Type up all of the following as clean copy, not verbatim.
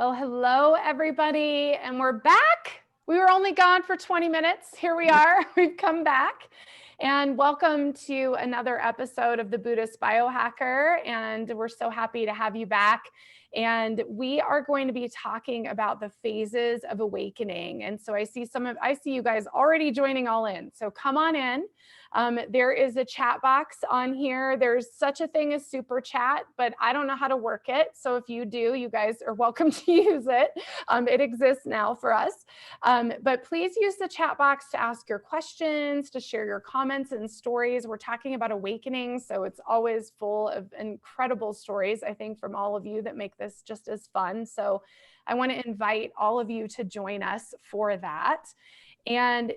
Well, hello, everybody, and we're back. We were only gone for 20 minutes. Here we are. We've come back. And welcome to another episode of the Buddhist Biohacker. And we're so happy to have you back. And we are going to be talking about the phases of awakening. And so I see you guys already joining all in. So come on in. There is a chat box on here. There's such a thing as super chat, but I don't know how to work it. So if you do, you guys are welcome to use it. It exists now for us. But please use the chat box to ask your questions, to share your comments and stories. We're talking about awakening, so it's always full of incredible stories, I think, from all of you that make this just as fun. So I want to invite all of you to join us for that. And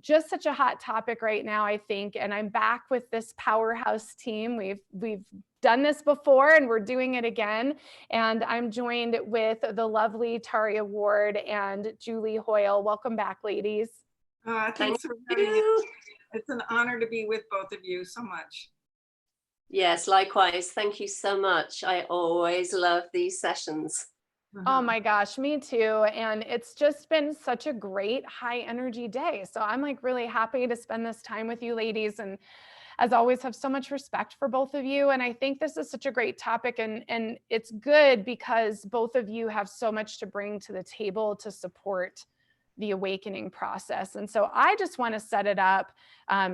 just such a hot topic right now, I think, and I'm back with this powerhouse team. We've done this before and we're doing it again. And I'm joined with the lovely Tayria Ward and Julie Hoyle. Welcome back, ladies. Thanks for having me. It's an honor to be with both of you so much. Yes, likewise. Thank you so much. I always love these sessions. Oh my gosh, me too. And it's just been such a great high energy day. So I'm like really happy to spend this time with you ladies. And as always, have so much respect for both of you. And I think this is such a great topic, and it's good because both of you have so much to bring to the table to support the awakening process. And so I just want to set it up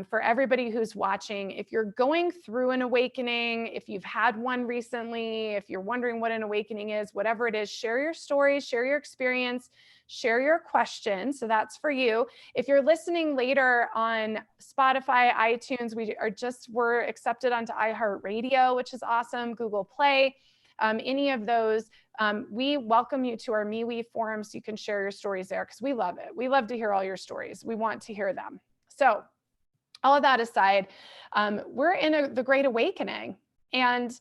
for everybody who's watching. If you're going through an awakening, if you've had one recently, if you're wondering what an awakening is, whatever it is, share your stories, share your experience, share your questions. So that's for you. If you're listening later on Spotify, iTunes, we're accepted onto iHeartRadio, which is awesome, Google Play. Any of those, we welcome you to our MeWe forum so you can share your stories there, because we love it. We love to hear all your stories. We want to hear them. So all of that aside, we're in the Great Awakening, and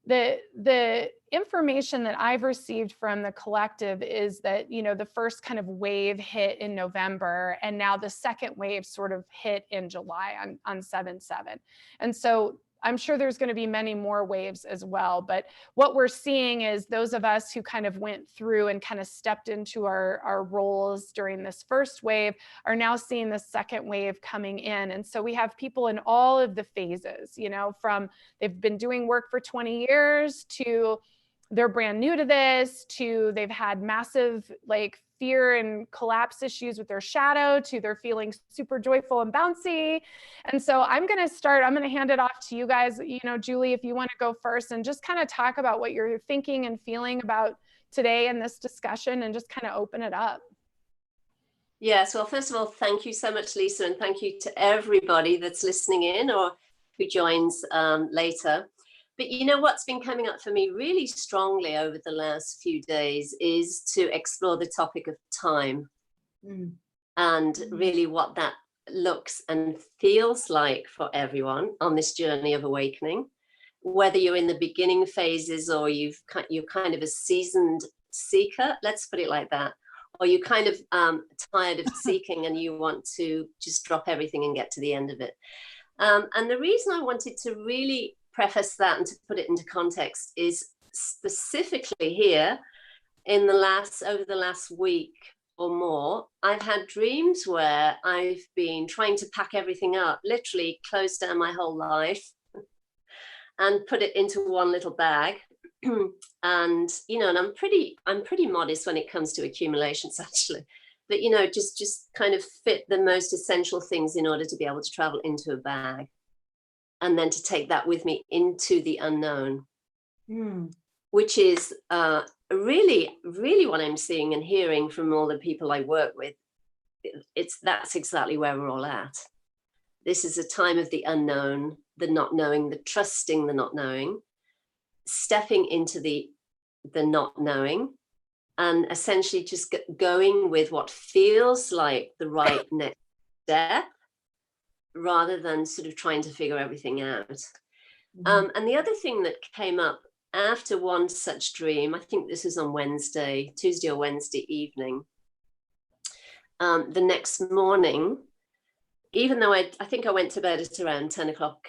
the information that I've received from the collective is that, you know, the first kind of wave hit in November, and now the second wave sort of hit in July on 7/7. And so I'm sure there's going to be many more waves as well. But what we're seeing is those of us who kind of went through and kind of stepped into our roles during this first wave are now seeing the second wave coming in. And so we have people in all of the phases, you know, from they've been doing work for 20 years to they're brand new to this, to they've had massive like fear and collapse issues with their shadow, to they're feeling super joyful and bouncy. And so I'm going to hand it off to you guys. You know, Julie, if you want to go first and just kind of talk about what you're thinking and feeling about today in this discussion, and just kind of open it up. Yes, well, first of all, thank you so much, Lisa, and thank you to everybody that's listening in or who joins later. But you know what's been coming up for me really strongly over the last few days is to explore the topic of time and really what that looks and feels like for everyone on this journey of awakening, whether you're in the beginning phases or you're kind of a seasoned seeker, let's put it like that, or you're kind of tired of seeking and you want to just drop everything and get to the end of it. And the reason I wanted to really preface that and to put it into context is specifically here over the last week or more, I've had dreams where I've been trying to pack everything up, literally close down my whole life and put it into one little bag. And, you know, and I'm pretty modest when it comes to accumulations, actually. But, you know, just kind of fit the most essential things in order to be able to travel into a bag. And then to take that with me into the unknown, which is really, really what I'm seeing and hearing from all the people I work with. That's exactly where we're all at. This is a time of the unknown, the not knowing, the trusting the not knowing, stepping into the not knowing, and essentially just going with what feels like the right next step, rather than sort of trying to figure everything out. And the other thing that came up after one such dream, I think this is on Tuesday or Wednesday evening, the next morning, even though I think I went to bed at around 10 o'clock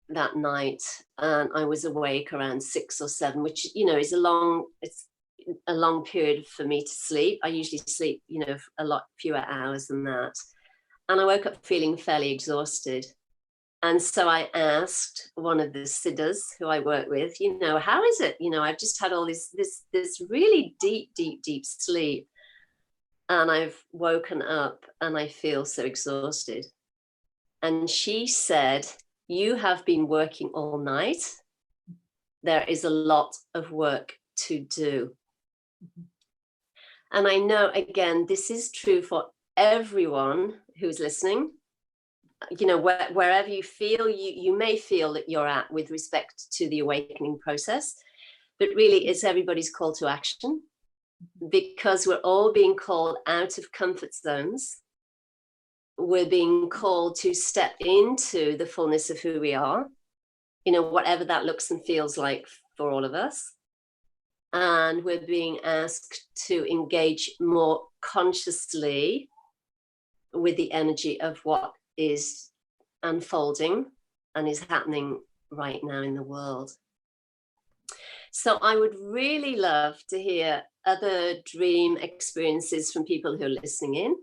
that night, and I was awake around 6 or 7, which, you know, is a long period for me to sleep. I usually sleep, a lot fewer hours than that. And I woke up feeling fairly exhausted. And so I asked one of the siddhas who I work with, how is it? I've just had all this really deep sleep. And I've woken up and I feel so exhausted. And she said, you have been working all night. There is a lot of work to do. And I know, again, this is true for everyone who's listening. Wherever you feel, you may feel that you're at with respect to the awakening process, but really it's everybody's call to action, because we're all being called out of comfort zones. We're being called to step into the fullness of who we are, whatever that looks and feels like for all of us. And we're being asked to engage more consciously with the energy of what is unfolding and is happening right now in the world. So I would really love to hear other dream experiences from people who are listening in,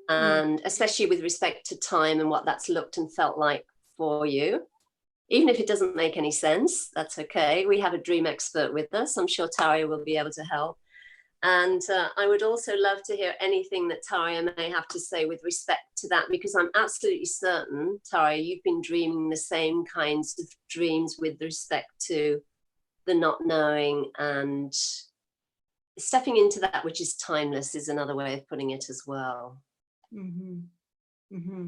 and especially with respect to time and what that's looked and felt like for you. Even if it doesn't make any sense, that's okay. We have a dream expert with us. I'm sure Tayria will be able to help. And I would also love to hear anything that Tayria may have to say with respect to that, because I'm absolutely certain, Tayria, you've been dreaming the same kinds of dreams with respect to the not knowing, and stepping into that which is timeless is another way of putting it as well. Mm-hmm. Mm-hmm.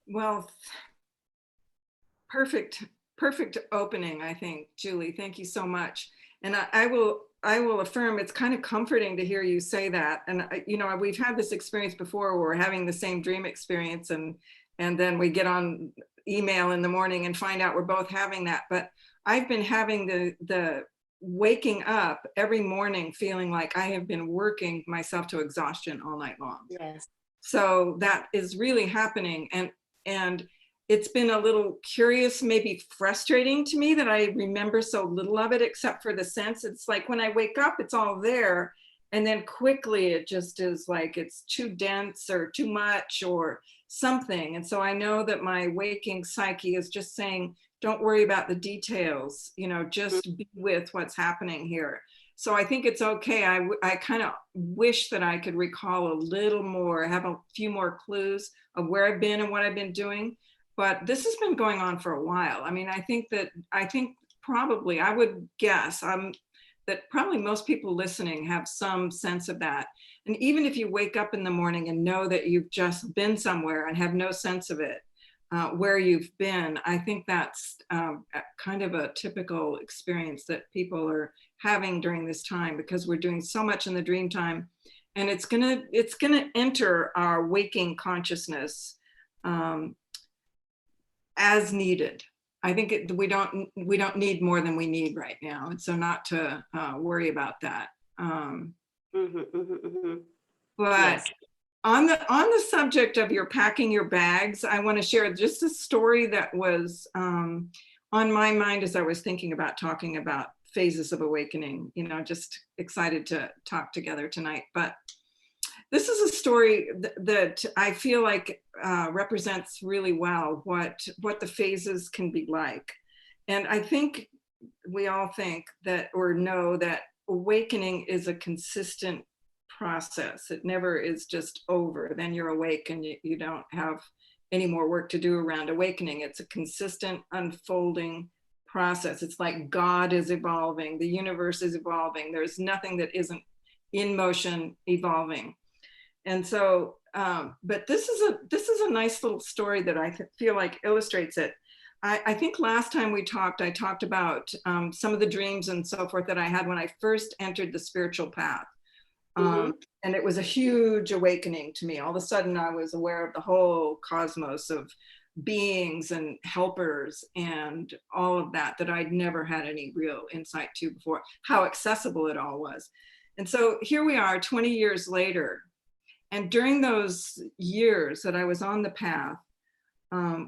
Well, perfect opening, I think, Julie. Thank you so much. And I will affirm, it's kind of comforting to hear you say that. And we've had this experience before where we're having the same dream experience, and then we get on email in the morning and find out we're both having that. But I've been having the waking up every morning feeling like I have been working myself to exhaustion all night long. Yes. So that is really happening. And it's been a little curious, maybe frustrating to me that I remember so little of it, except for the sense. It's like when I wake up, it's all there. And then quickly it just is like it's too dense or too much or something. And so I know that my waking psyche is just saying, don't worry about the details, just be with what's happening here. So I think it's okay. I kind of wish that I could recall a little more, have a few more clues of where I've been and what I've been doing. But this has been going on for a while. I mean, I think probably, I would guess that probably most people listening have some sense of that. And even if you wake up in the morning and know that you've just been somewhere and have no sense of it, where you've been, I think that's kind of a typical experience that people are having during this time, because we're doing so much in the dream time, and it's gonna enter our waking consciousness as needed. I think we don't need more than we need right now, and so not to worry about that. But Yes. on the subject of your packing your bags, I want to share just a story that was on my mind as I was thinking about talking about phases of awakening. Just excited to talk together tonight. But this is a story that I feel like represents really well what the phases can be like. And I think we all think that, or know that, awakening is a consistent process. It never is just over. Then you're awake and you don't have any more work to do around awakening. It's a consistent unfolding process. It's like God is evolving, the universe is evolving. There's nothing that isn't in motion, evolving. And so, but this is a nice little story that I feel like illustrates it. I think last time we talked, I talked about some of the dreams and so forth that I had when I first entered the spiritual path. And it was a huge awakening to me. All of a sudden, I was aware of the whole cosmos of beings and helpers and all of that I'd never had any real insight to before, how accessible it all was. And so here we are 20 years later. And during those years that I was on the path,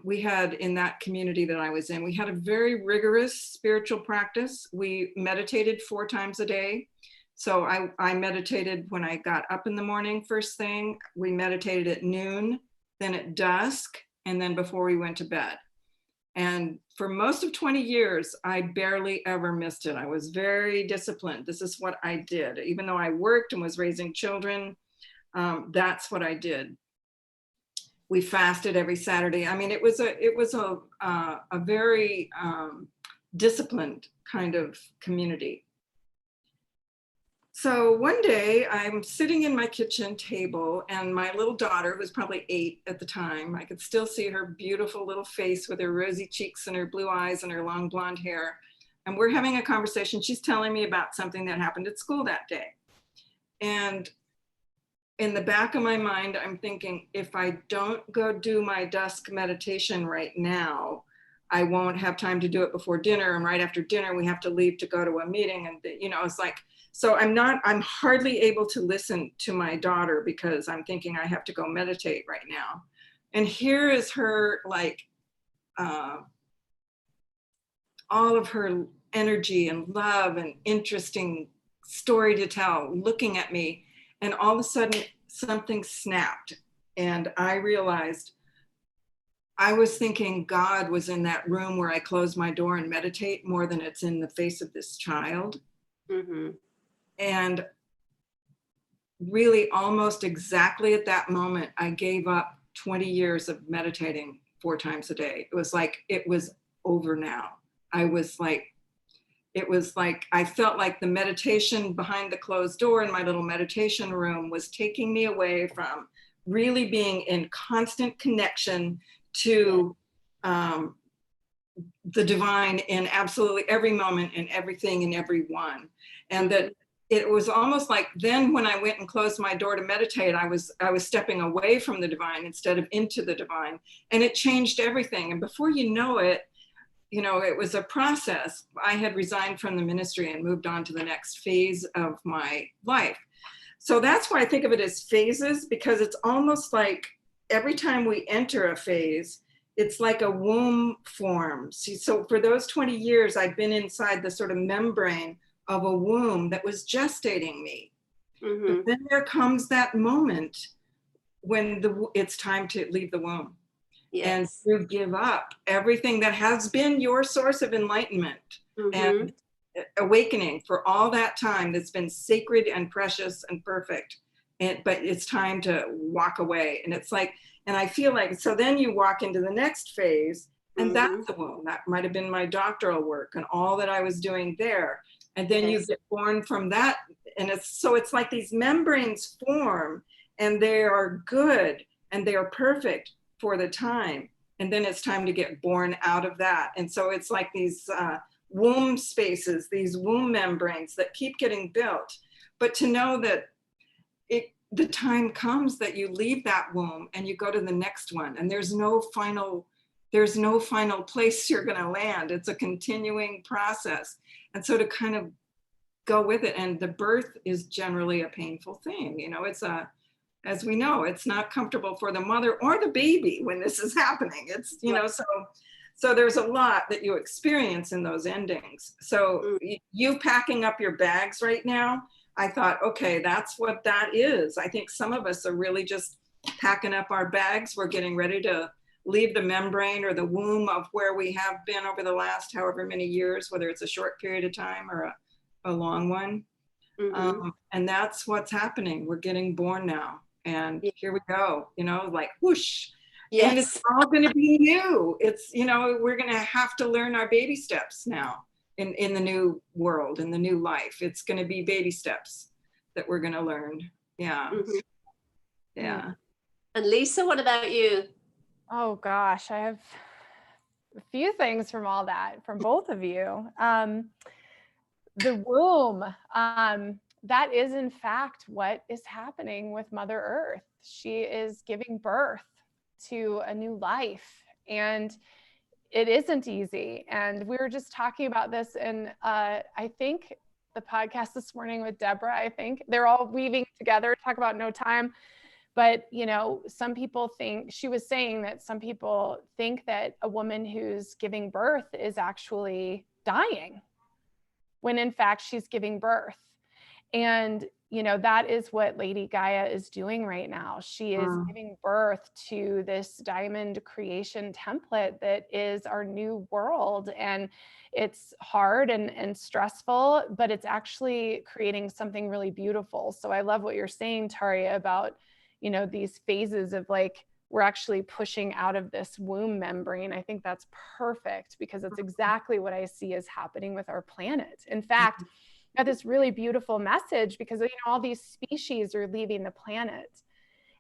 we had in that community that I was in, we had a very rigorous spiritual practice. We meditated 4 times a day. So I meditated when I got up in the morning, first thing. We meditated at noon, then at dusk, and then before we went to bed. And for most of 20 years, I barely ever missed it. I was very disciplined. This is what I did. Even though I worked and was raising children, that's what I did. We fasted every Saturday. I mean, it was a very disciplined kind of community. So one day I'm sitting in my kitchen table, and my little daughter, who was probably 8 at the time, I could still see her beautiful little face with her rosy cheeks and her blue eyes and her long blonde hair. And we're having a conversation. She's telling me about something that happened at school that day. And in the back of my mind, I'm thinking, if I don't go do my dusk meditation right now, I won't have time to do it before dinner. And right after dinner, we have to leave to go to a meeting. And, it's like, so I'm hardly able to listen to my daughter because I'm thinking I have to go meditate right now. And here is her, like, all of her energy and love and interesting story to tell, looking at me. And all of a sudden something snapped. And I realized I was thinking God was in that room where I close my door and meditate more than it's in the face of this child. Mm-hmm. And really almost exactly at that moment, I gave up 20 years of meditating 4 times a day. It was like, it was over now. I felt like the meditation behind the closed door in my little meditation room was taking me away from really being in constant connection to the divine in absolutely every moment and everything and everyone. And that it was almost like then when I went and closed my door to meditate, I was stepping away from the divine instead of into the divine. And it changed everything. And before you know it, it was a process. I had resigned from the ministry and moved on to the next phase of my life. So that's why I think of it as phases, because it's almost like every time we enter a phase, it's like a womb forms. See, so for those 20 years, I'd been inside the sort of membrane of a womb that was gestating me. Mm-hmm. But then there comes that moment when it's time to leave the womb. Yes. And to give up everything that has been your source of enlightenment and awakening for all that time that's been sacred and precious and perfect. But it's time to walk away. And it's like, and I feel like, so then you walk into the next phase, and that's the womb. That might have been my doctoral work and all that I was doing there. And then you get born from that. And it's like these membranes form, and they are good and they are perfect for the time. And then it's time to get born out of that. And so it's like these womb spaces, these womb membranes that keep getting built. But to know that the time comes that you leave that womb and you go to the next one, and there's no final place you're going to land. It's a continuing process. And so to kind of go with it, and the birth is generally a painful thing. As we know, it's not comfortable for the mother or the baby when this is happening. It's, so there's a lot that you experience in those endings. So you packing up your bags right now, I thought, okay, that's what that is. I think some of us are really just packing up our bags. We're getting ready to leave the membrane or the womb of where we have been over the last however many years, whether it's a short period of time or a long one. And that's what's happening. We're getting born now. And here we go, like whoosh. Yes. And it's all going to be new. It's, we're going to have to learn our baby steps now in the new world, in the new life. It's going to be baby steps that we're going to learn. Yeah. Yeah. And Lisa, what about you? Oh gosh, I have a few things from all that, from both of you. The womb, that is in fact what is happening with Mother Earth. She is giving birth to a new life, and it isn't easy. And we were just talking about this in, I think the podcast this morning with Deborah, I think they're all weaving together to talk about no time. But, you know, some people think, she was saying that some people think that a woman who's giving birth is actually dying, when in fact she's giving birth. And, you know, that is what Lady Gaia is doing right now. She is giving birth to this diamond creation template that is our new world. And it's hard and stressful, but it's actually creating something really beautiful. So I love what you're saying, Tayria, about, you know, these phases of like, we're actually pushing out of this womb membrane. I think that's perfect, because it's exactly what I see is happening with our planet. In fact, got this really beautiful message, because, you know, all these species are leaving the planet.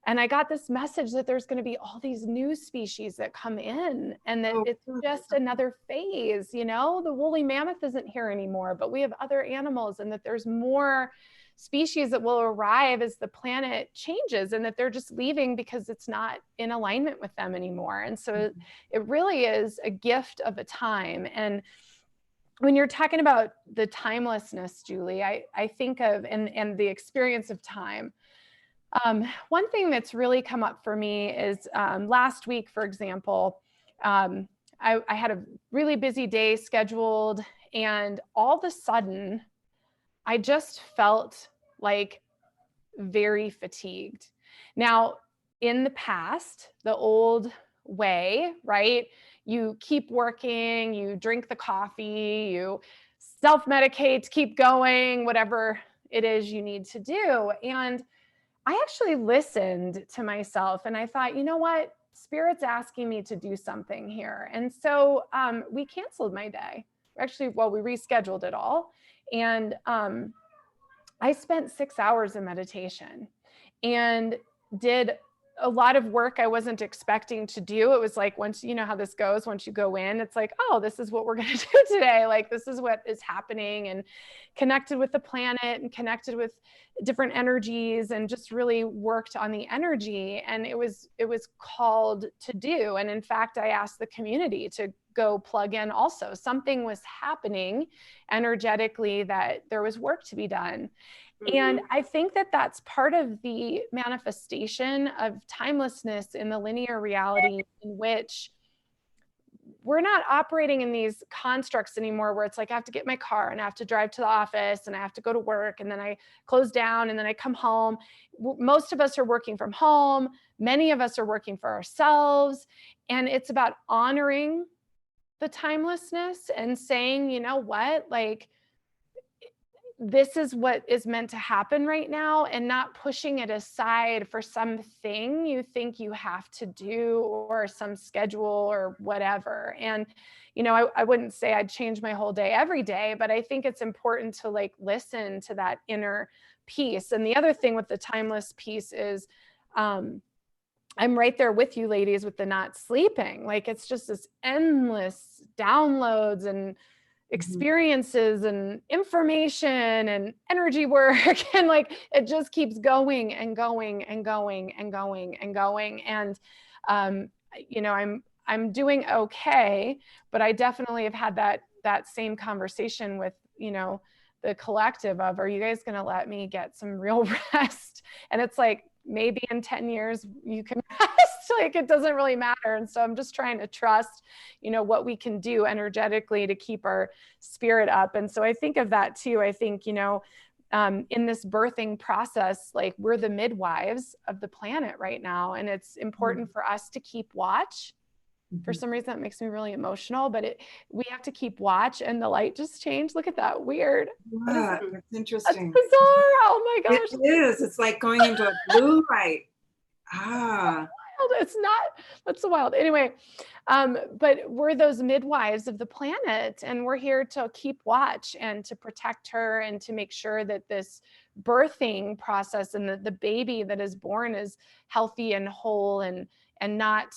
And I got this message that there's going to be all these new species that come in, and that it's just another phase. You know, the woolly mammoth isn't here anymore, but we have other animals, and that there's more species that will arrive as the planet changes, and that they're just leaving because it's not in alignment with them anymore. And so it really is a gift of a time. And when you're talking about the timelessness, Julie, I think of, and the experience of time. One thing that's really come up for me is last week, for example, I had a really busy day scheduled, and all of a sudden, I just felt like very fatigued. Now, in the past, the old way, right? You keep working, you drink the coffee, you self-medicate, keep going, whatever it is you need to do. And I actually listened to myself, and I thought, you know what? Spirit's asking me to do something here. And so we canceled my day. Actually, well, we rescheduled it all. And I spent 6 hours in meditation and did a lot of work I wasn't expecting to do. It was like, once, you know how this goes, once you go in, it's like, oh, this is what we're going to do today. Like, this is what is happening, and connected with the planet and connected with different energies, and just really worked on the energy. And it was called to do. And in fact, I asked the community to go plug in also. Something was happening energetically, that there was work to be done. And I think that that's part of the manifestation of timelessness in the linear reality, in which we're not operating in these constructs anymore, where it's like, I have to get my car, and I have to drive to the office, and I have to go to work, and then I close down, and then I come home. Most of us are working from home. Many of us are working for ourselves. And it's about honoring the timelessness and saying, you know what, like, this is what is meant to happen right now, and not pushing it aside for something you think you have to do, or some schedule or whatever. And, you know, I wouldn't say I'd change my whole day every day, but I think it's important to like listen to that inner peace. And the other thing with the timeless piece is, I'm right there with you ladies with the not sleeping. Like, it's just this endless downloads and experiences and information and energy work. And like, it just keeps going and going and going and going and going. And, you know, I'm doing okay, but I definitely have had that same conversation with, you know, the collective of, are you guys going to let me get some real rest? And it's like, maybe in 10 years you can rest. Like, it doesn't really matter. And so I'm just trying to trust, you know, what we can do energetically to keep our spirit up. And so I think of that too. I think, you know, in this birthing process, like, we're the midwives of the planet right now. And it's important for us to keep watch. For some reason, that makes me really emotional, but we have to keep watch. And the light just changed. Look at that. Weird. Yeah, that's interesting. That's bizarre. Oh my gosh. It is. It's like going into a blue light. It's not, that's so wild. Anyway, but we're those midwives of the planet, and we're here to keep watch and to protect her, and to make sure that this birthing process and the baby that is born is healthy and whole, and not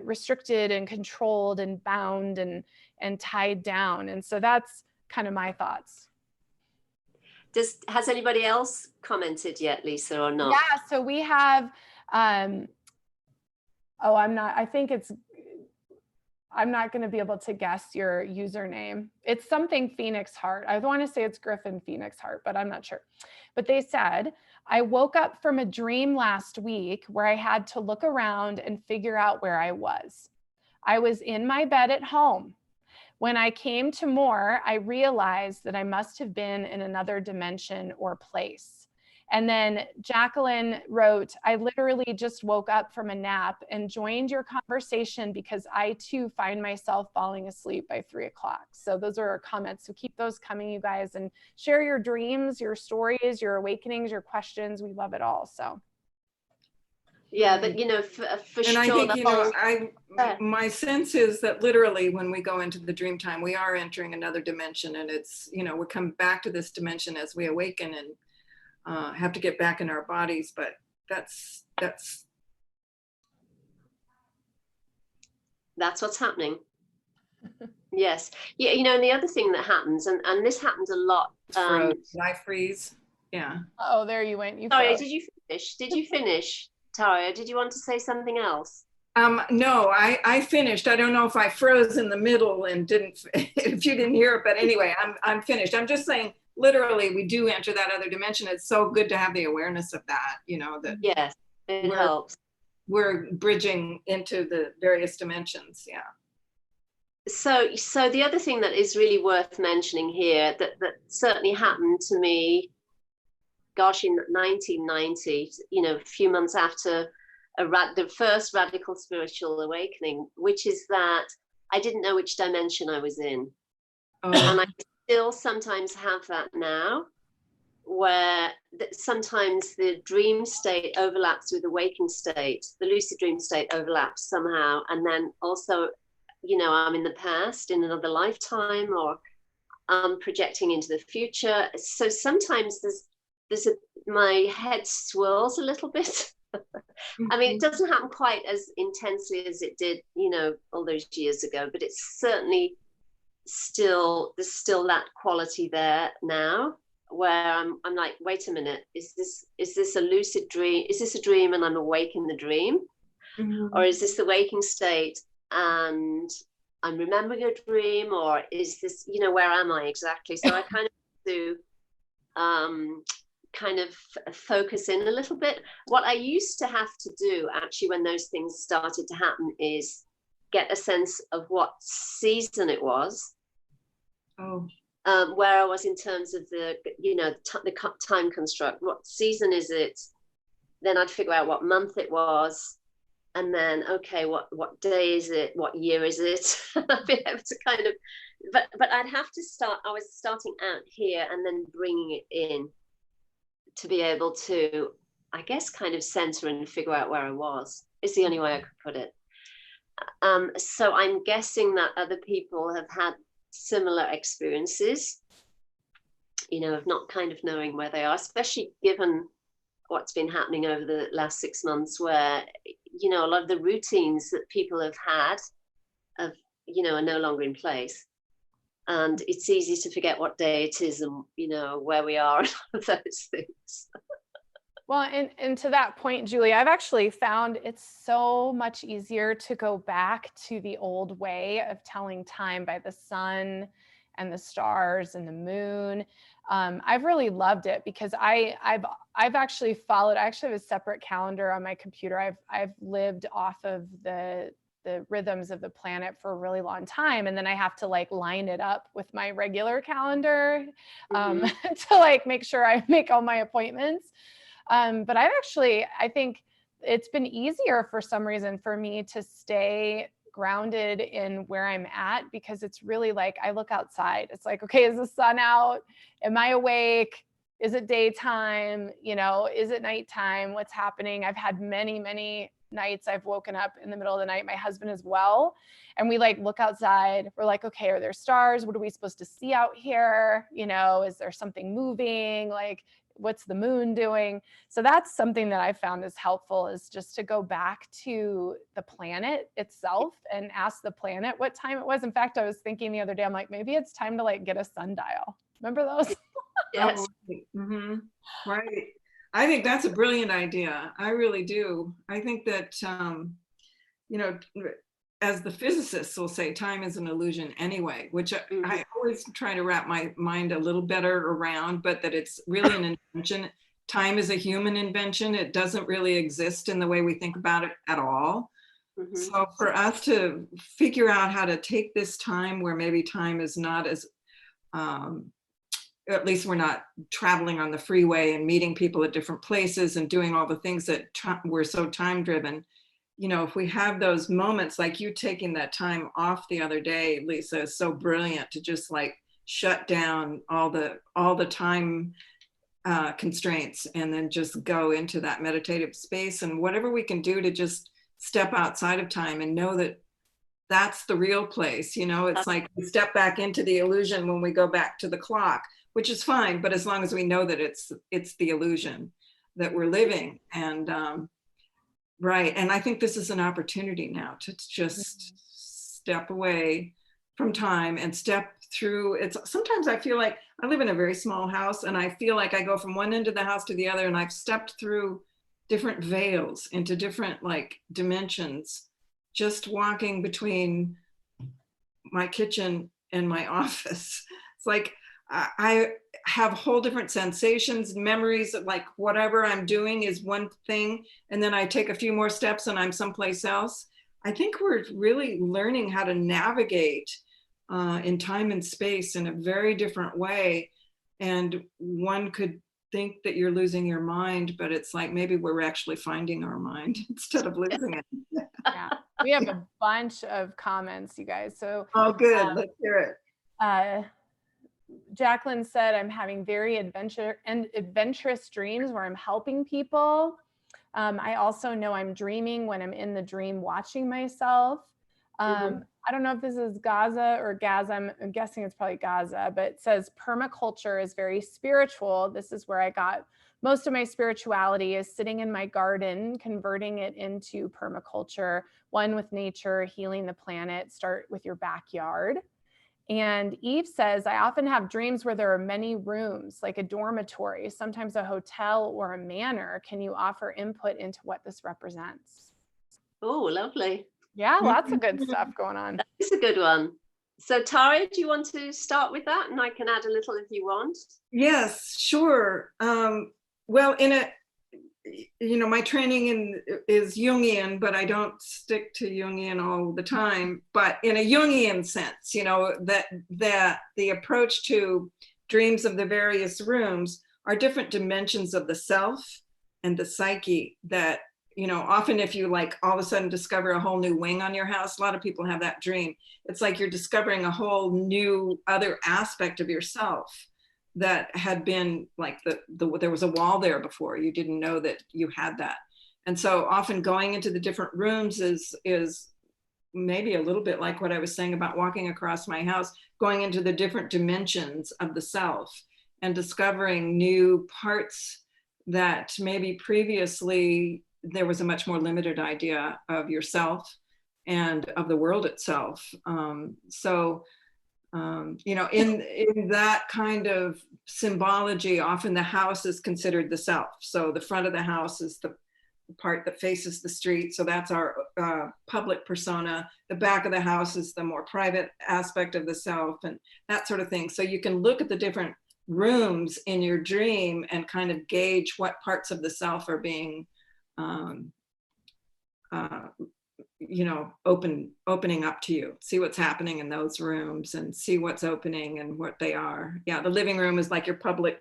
restricted and controlled and bound and tied down. And so that's kind of my thoughts. Has anybody else commented yet, Lisa, or not? Yeah, so we have, I I'm not going to be able to guess your username. It's something Phoenix Heart. I want to say it's Griffin Phoenix Heart, but I'm not sure. But they said, I woke up from a dream last week where I had to look around and figure out where I was. I was in my bed at home. When I came to more, I realized that I must have been in another dimension or place. And then Jacqueline wrote, I literally just woke up from a nap and joined your conversation because I too find myself falling asleep by 3 o'clock. So those are our comments. So keep those coming, you guys, and share your dreams, your stories, your awakenings, your questions. We love it all. So. Yeah, but you know, for And sure, I think, the you know, whole, my sense is that literally when we go into the dream time, we are entering another dimension, and it's, you know, we come back to this dimension as we awaken and have to get back in our bodies. But that's what's happening. Yes. Yeah, you know, and the other thing that happens, and this happens a lot. Life freeze. Yeah. Oh, there you went. You Sorry, froze. did you finish? Did you finish, Tayria? Did you want to say something else? No, I finished. I don't know if I froze in the middle and didn't, if you didn't hear it, but anyway, I'm finished. I'm just saying, literally, we do enter that other dimension. It's so good to have the awareness of that, you know, that yes, it helps. We're bridging into the various dimensions. Yeah. So the other thing that is really worth mentioning here that certainly happened to me, gosh, in 1990, you know, a few months after the first radical spiritual awakening, which is that I didn't know which dimension I was in. Oh. And I still sometimes have that now, where sometimes the dream state overlaps with the waking state, the lucid dream state overlaps somehow. And then also, you know, I'm in the past in another lifetime, or I'm projecting into the future. So sometimes my head swirls a little bit. I mean, it doesn't happen quite as intensely as it did, you know, all those years ago, but it's certainly there's still that quality there now, where I'm like, wait a minute, is this a lucid dream? Is this a dream and I'm awake in the dream? Mm-hmm. Or is this the waking state and I'm remembering a dream? Or is this, you know, where am I exactly? So I kind of do kind of focus in a little bit. What I used to have to do actually when those things started to happen is get a sense of what season it was. Oh. Where I was in terms of the, you know, the time construct. What season is it? Then I'd figure out what month it was. And then, okay, what day is it? What year is it? I'd be able to kind of, but I'd have to start, I was starting out here and then bringing it in to be able to, I guess, kind of center and figure out where I was. Is the only way I could put it. So I'm guessing that other people have had similar experiences, you know, of not kind of knowing where they are, especially given what's been happening over the last 6 months, where, you know, a lot of the routines that people have had you know, are no longer in place. And it's easy to forget what day it is and, you know, where we are and all of those things. Well, and to that point, Julie, I've actually found it's so much easier to go back to the old way of telling time by the sun and the stars and the moon. I've really loved it because I've actually followed. I actually have a separate calendar on my computer. I've lived off of the rhythms of the planet for a really long time, and then I have to like line it up with my regular calendar to like make sure I make all my appointments. But I think it's been easier for some reason for me to stay grounded in where I'm at, because it's really like, I look outside. It's like, okay, is the sun out? Am I awake? Is it daytime? You know, is it nighttime? What's happening? I've had many, many nights I've woken up in the middle of the night, my husband as well. And we like look outside. We're like, okay, are there stars? What are we supposed to see out here? You know, is there something moving? Like, what's the moon doing? So that's something that I found is helpful, is just to go back to the planet itself and ask the planet what time it was. In fact, I was thinking the other day, I'm like, maybe it's time to like get a sundial. Remember those? Yes. Mm-hmm. Right. I think that's a brilliant idea. I really do. I think that, you know, as the physicists will say, time is an illusion anyway, which I always try to wrap my mind a little better around, but that it's really an invention. Time is a human invention. It doesn't really exist in the way we think about it at all. So for us to figure out how to take this time where maybe time is not as, at least we're not traveling on the freeway and meeting people at different places and doing all the things that we're so time driven. You know, if we have those moments, like you taking that time off the other day, Lisa, is so brilliant, to just like shut down all the time constraints and then just go into that meditative space, and whatever we can do to just step outside of time and know that that's the real place. You know, it's like we step back into the illusion when we go back to the clock, which is fine, but as long as we know that it's the illusion that we're living. And right. And I think this is an opportunity now to just step away from time and step through. It's sometimes I feel like I live in a very small house, and I feel like I go from one end of the house to the other, and I've stepped through different veils into different like dimensions, just walking between my kitchen and my office. It's like I have whole different sensations, memories of like whatever I'm doing is one thing, and then I take a few more steps and I'm someplace else. I think we're really learning how to navigate in time and space in a very different way. And one could think that you're losing your mind, but it's like maybe we're actually finding our mind instead of losing it. Yeah, we have a bunch of comments, you guys. So oh, good. Let's hear it. Jacqueline said, I'm having very adventurous dreams where I'm helping people. I also know I'm dreaming when I'm in the dream watching myself. I don't know if this is Gaza or Gaza. I'm guessing it's probably Gaza, but it says permaculture is very spiritual. This is where I got most of my spirituality, is sitting in my garden, converting it into permaculture, one with nature, healing the planet. Start with your backyard. And Eve says, I often have dreams where there are many rooms, like a dormitory, sometimes a hotel or a manor. Can you offer input into what this represents? Oh, lovely. Yeah, lots of good stuff going on. It's a good one. So Tayria, do you want to start with that? And I can add a little if you want. Yes, sure. Well, my training is Jungian, but I don't stick to Jungian all the time. But in a Jungian sense, that the approach to dreams of the various rooms are different dimensions of the self and the psyche that, often if you like all of a sudden discover a whole new wing on your house, a lot of people have that dream. It's like you're discovering a whole new other aspect of yourself that had been like there was a wall there before. You didn't know that you had that. And so often going into the different rooms is maybe a little bit like what I was saying about walking across my house, going into the different dimensions of the self and discovering new parts that maybe previously there was a much more limited idea of yourself and of the world itself. In that kind of symbology, often the house is considered the self. So the front of the house is the part that faces the street. So that's our public persona. The back of the house is the more private aspect of the self and that sort of thing. So you can look at the different rooms in your dream and kind of gauge what parts of the self are being opening up to you. See what's happening in those rooms and see what's opening and what they are. Yeah, the living room is like your public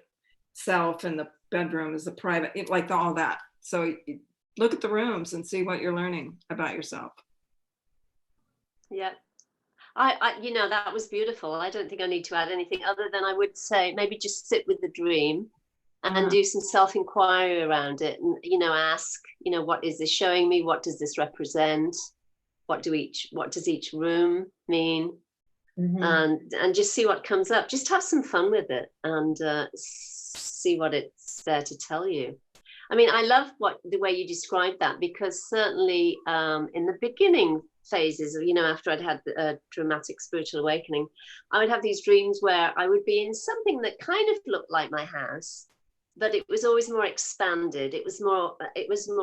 self and the bedroom is the private, like all that. So you look at the rooms and see what you're learning about yourself. Yeah. I that was beautiful. I don't think I need to add anything other than I would say maybe just sit with the dream and do some self-inquiry around it and, ask, what is this showing me? What does this represent? What does each room mean? And just see what comes up. Just have some fun with it and see what it's there to tell you. I mean, I love the way you described that, because certainly in the beginning phases of, after I'd had a dramatic spiritual awakening, I would have these dreams where I would be in something that kind of looked like my house, but it was always more expanded. It was more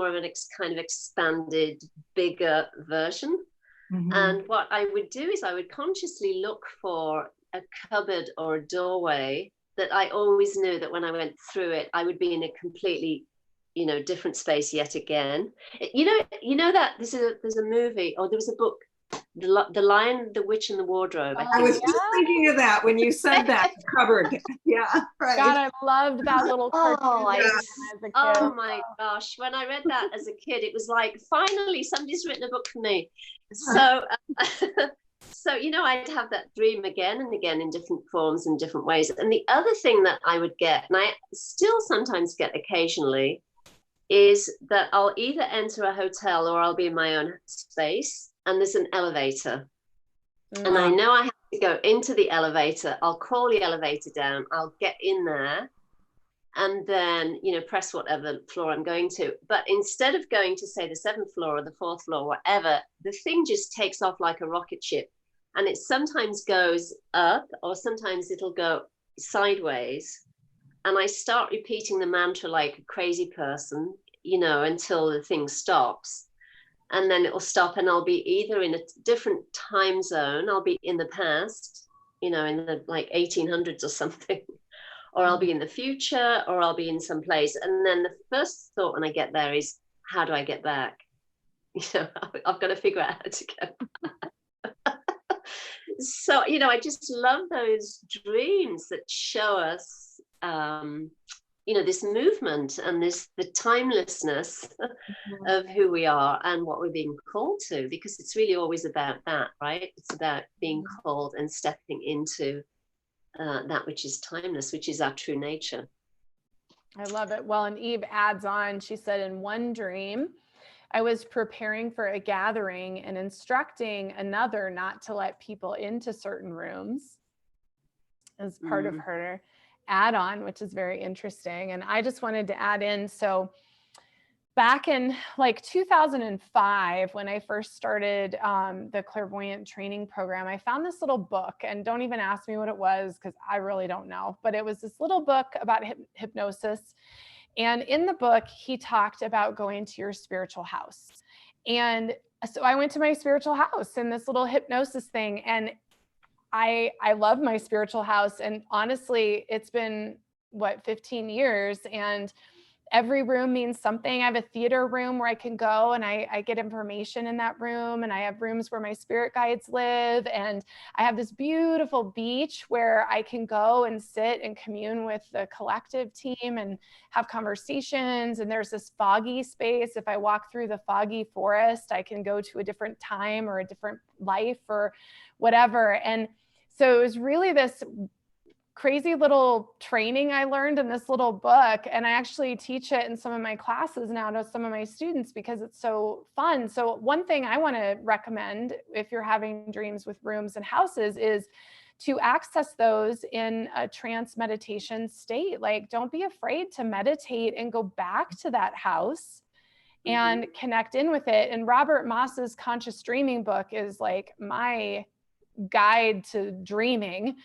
of an kind of expanded, bigger version. Mhm. And what I would do is I would consciously look for a cupboard or a doorway that I always knew that when I went through it, I would be in a completely, different space yet again. That there's a movie, or there was a book, The Lion, the Witch, and the Wardrobe. I I think was it was. just thinking of that when you said that, covered. Yeah, right. God, I loved that little cartoon Oh, when I was a kid. oh my gosh. When I read that as a kid, it was like, finally, somebody's written a book for me. So, so, I'd have that dream again and again in different forms and different ways. And the other thing that I would get, and I still sometimes get occasionally, is that I'll either enter a hotel or I'll be in my own space, and there's an elevator. And I know I have to go into the elevator. I'll call the elevator down. I'll get in there and then, press whatever floor I'm going to. But instead of going to, say, the 7th floor or the 4th floor, whatever, the thing just takes off like a rocket ship. And it sometimes goes up, or sometimes it'll go sideways. And I start repeating the mantra like a crazy person, until the thing stops. And then it will stop, and I'll be either in a different time zone. I'll be in the past, in the like 1800s or something, or I'll be in the future, or I'll be in some place. And then the first thought when I get there is, how do I get back? I've got to figure out how to get back. So, I just love those dreams that show us, this movement and the timelessness of who we are and what we're being called to, because it's really always about that, right? It's about being called and stepping into that which is timeless, which is our true nature. I love it. Well, and Eve adds on, she said, in one dream, I was preparing for a gathering and instructing another not to let people into certain rooms as part of her add-on, which is very interesting. And I just wanted to add in, so back in like 2005, when I first started the clairvoyant training program, I found this little book, and don't even ask me what it was, because I really don't know, but it was this little book about hypnosis. And in the book, he talked about going to your spiritual house. And so I went to my spiritual house in this little hypnosis thing. And I love my spiritual house. And honestly, it's been 15 years, and every room means something. I have a theater room where I can go and I get information in that room. And I have rooms where my spirit guides live. And I have this beautiful beach where I can go and sit and commune with the collective team and have conversations. And there's this foggy space. If I walk through the foggy forest, I can go to a different time or a different life or whatever. And so it was really this crazy little training I learned in this little book. And I actually teach it in some of my classes now to some of my students because it's so fun. So one thing I want to recommend if you're having dreams with rooms and houses is to access those in a trance meditation state. Like, don't be afraid to meditate and go back to that house and connect in with it. And Robert Moss's Conscious Dreaming book is like my guide to dreaming.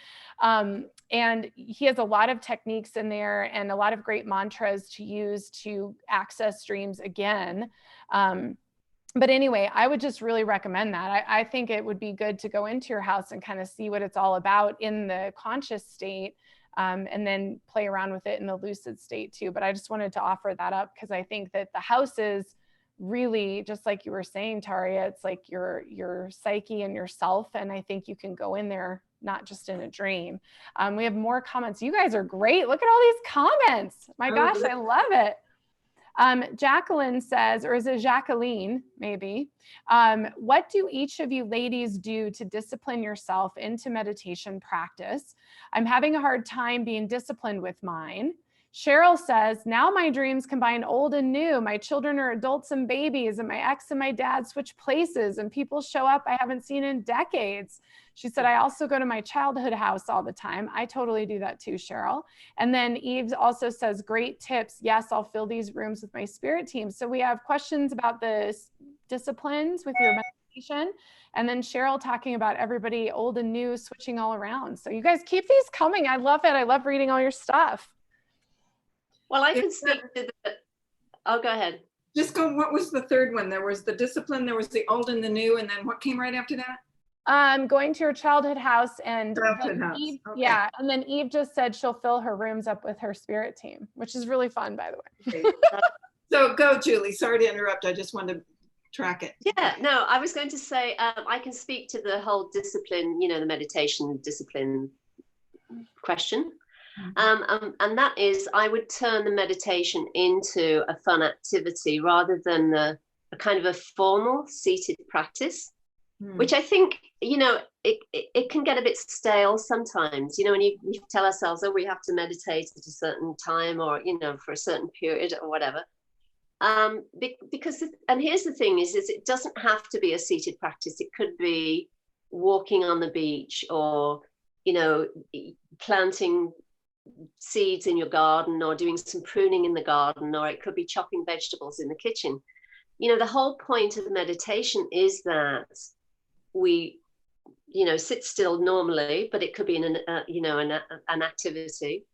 And he has a lot of techniques in there and a lot of great mantras to use to access dreams again. But anyway, I would just really recommend that. I think it would be good to go into your house and kind of see what it's all about in the conscious state, and then play around with it in the lucid state too. But I just wanted to offer that up because I think that the house is really, just like you were saying, Tayria, it's like your psyche and yourself. And I think you can go in there, not just in a dream. We have more comments. You guys are great. Look at all these comments. My gosh, I love it. Jacqueline says, or is it Jacqueline, maybe? What do each of you ladies do to discipline yourself into meditation practice? I'm having a hard time being disciplined with mine. Cheryl says, now my dreams combine old and new. My children are adults and babies, and my ex and my dad switch places, and people show up I haven't seen in decades. She said, I also go to my childhood house all the time. I totally do that too, Cheryl. And then Eve also says, great tips. Yes, I'll fill these rooms with my spirit team. So we have questions about the disciplines with your meditation. And then Cheryl talking about everybody old and new switching all around. So you guys keep these coming. I love it. I love reading all your stuff. Well, I can speak to the, oh, go ahead. Just go, what was the third one? There was the discipline, there was the old and the new, and then what came right after that? Going to your childhood house, and Childhood house. Eve, Okay. yeah, and then Eve just said she'll fill her rooms up with her spirit team, which is really fun, by the way. Okay. So go, Julie. Sorry to interrupt. I just wanted to track it. Yeah, no, I was going to say, I can speak to the whole discipline, the meditation discipline question. And that is, I would turn the meditation into a fun activity rather than a kind of a formal seated practice, which I think, it can get a bit stale sometimes, when you tell ourselves, oh, we have to meditate at a certain time or, for a certain period or whatever. Because, and here's the thing is it doesn't have to be a seated practice. It could be walking on the beach or, planting seeds in your garden or doing some pruning in the garden, or it could be chopping vegetables in the kitchen. The whole point of meditation is that we, sit still normally, but it could be an activity.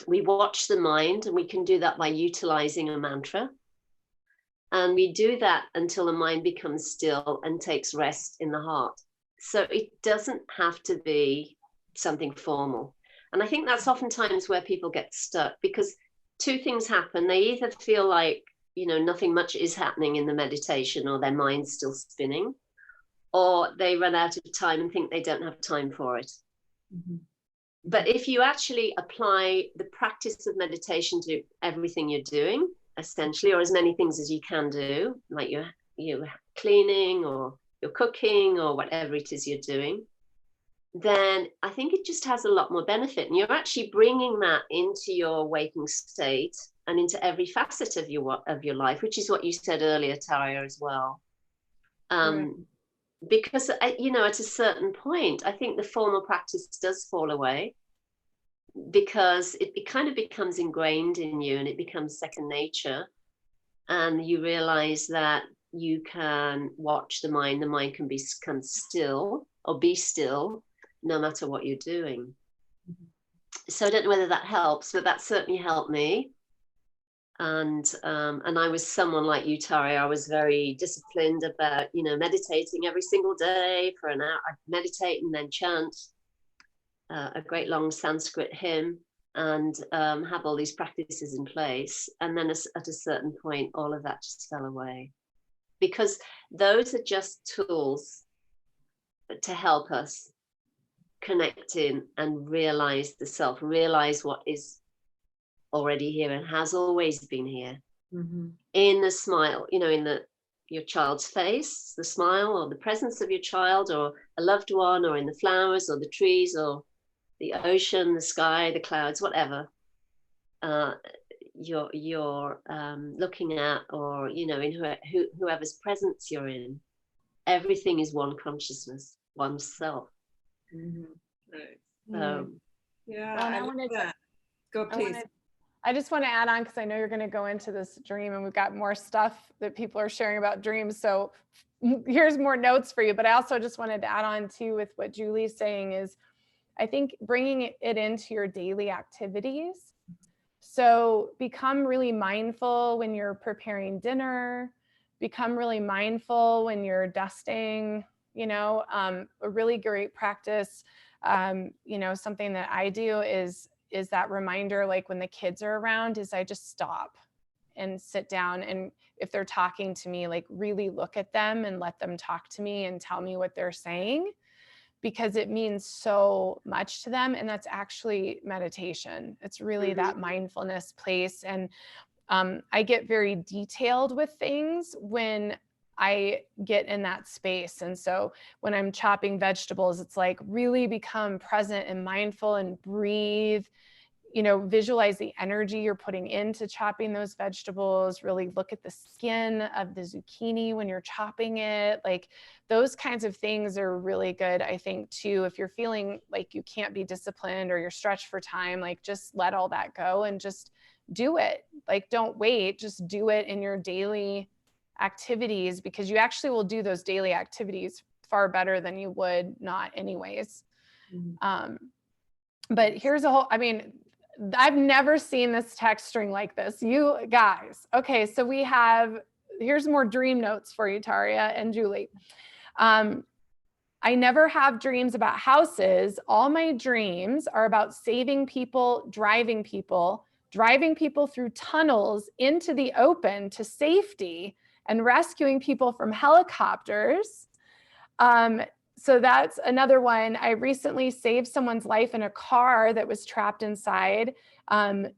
We watch the mind, and we can do that by utilizing a mantra. And we do that until the mind becomes still and takes rest in the heart. So it doesn't have to be something formal. And I think that's oftentimes where people get stuck, because two things happen. They either feel like, nothing much is happening in the meditation, or their mind's still spinning, or they run out of time and think they don't have time for it. Mm-hmm. But if you actually apply the practice of meditation to everything you're doing, essentially, or as many things as you can do, like you're cleaning or you're cooking or whatever it is you're doing, then I think it just has a lot more benefit. And you're actually bringing that into your waking state and into every facet of your life, which is what you said earlier, Tayria, as well. Right. Because, at a certain point, I think the formal practice does fall away, because it kind of becomes ingrained in you and it becomes second nature. And you realize that you can watch the mind can become still or be still no matter what you're doing. Mm-hmm. So I don't know whether that helps, but that certainly helped me. And I was someone like you, Tayria. I was very disciplined about, meditating every single day for an hour. I'd meditate and then chant a great long Sanskrit hymn and have all these practices in place. And then at a certain point, all of that just fell away, because those are just tools to help us connect in and realize the self, realize what is already here and has always been here. Mm-hmm. In the smile, in your child's face, the smile or the presence of your child or a loved one, or in the flowers or the trees or the ocean, the sky, the clouds, whatever you're looking at, or in whoever's presence you're in. Everything is one consciousness, one self. Mm-hmm. Right. Yeah. Well, I wanted to go, please. I just want to add on, because I know you're going to go into this dream, and we've got more stuff that people are sharing about dreams. So here's more notes for you. But I also just wanted to add on too with what Julie's saying is, I think bringing it into your daily activities. So become really mindful when you're preparing dinner, become really mindful when you're dusting, a really great practice. Something that I do is that reminder, like when the kids are around, is I just stop and sit down. And if they're talking to me, like really look at them and let them talk to me and tell me what they're saying, because it means so much to them. And that's actually meditation. It's really mm-hmm. that mindfulness place. And I get very detailed with things when I get in that space. And so when I'm chopping vegetables, it's like really become present and mindful and breathe, visualize the energy you're putting into chopping those vegetables, really look at the skin of the zucchini when you're chopping it. Like those kinds of things are really good, I think, too. If you're feeling like you can't be disciplined or you're stretched for time, like just let all that go and just do it. Like don't wait, just do it in your daily activities, because you actually will do those daily activities far better than you would not anyways. Mm-hmm. But here's I've never seen this text string like this. You guys. Okay, so here's more dream notes for you, Tayria and Julie. I never have dreams about houses. All my dreams are about saving people, driving people through tunnels into the open to safety, and rescuing people from helicopters. So that's another one. I recently saved someone's life in a car that was trapped inside. I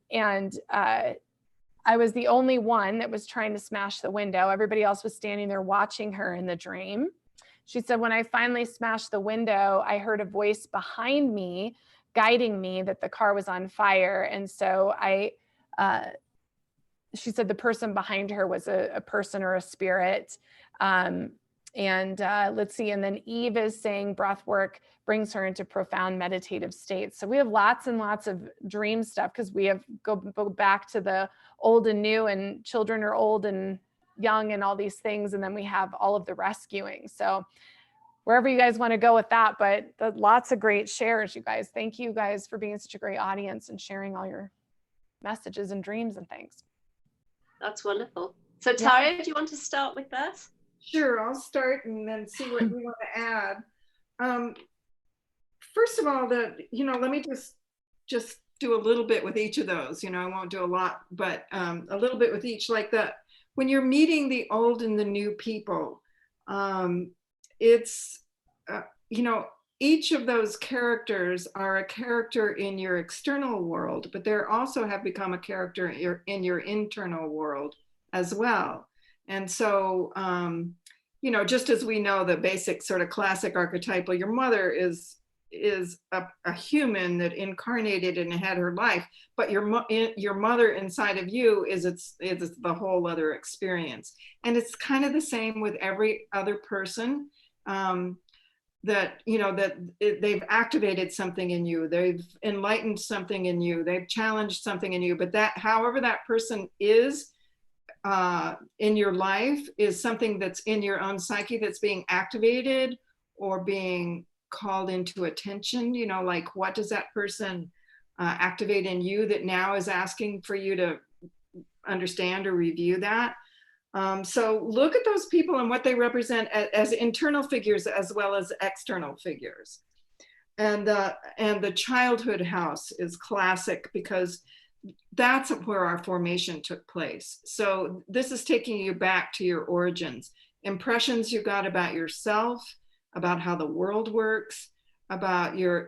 was the only one that was trying to smash the window. Everybody else was standing there watching her in the dream. She said, when I finally smashed the window, I heard a voice behind me guiding me that the car was on fire. And so she said the person behind her was a person or a spirit. Let's see. And then Eve is saying breath work brings her into profound meditative states. So we have lots and lots of dream stuff, because we have go back to the old and new, and children are old and young and all these things. And then we have all of the rescuing. So wherever you guys want to go with that, but lots of great shares, you guys. Thank you guys for being such a great audience and sharing all your messages and dreams and things. That's wonderful. So Tayria, do you want to start with that? Sure, I'll start and then see what you want to add. First of all, let me just do a little bit with each of those. I won't do a lot, but a little bit with each. Like when you're meeting the old and the new people, it's each of those characters are a character in your external world, but they also have become a character in your internal world as well. And so, just as we know the basic sort of classic archetypal, your mother is a human that incarnated and had her life, but your mother inside of you is the whole other experience. And it's kind of the same with every other person. They've activated something in you, they've enlightened something in you, they've challenged something in you, but however that person is in your life is something that's in your own psyche that's being activated or being called into attention. Like, what does that person activate in you that now is asking for you to understand or review that? So look at those people and what they represent as internal figures as well as external figures. And the childhood house is classic because that's where our formation took place. So this is taking you back to your origins, impressions you got about yourself, about how the world works, about your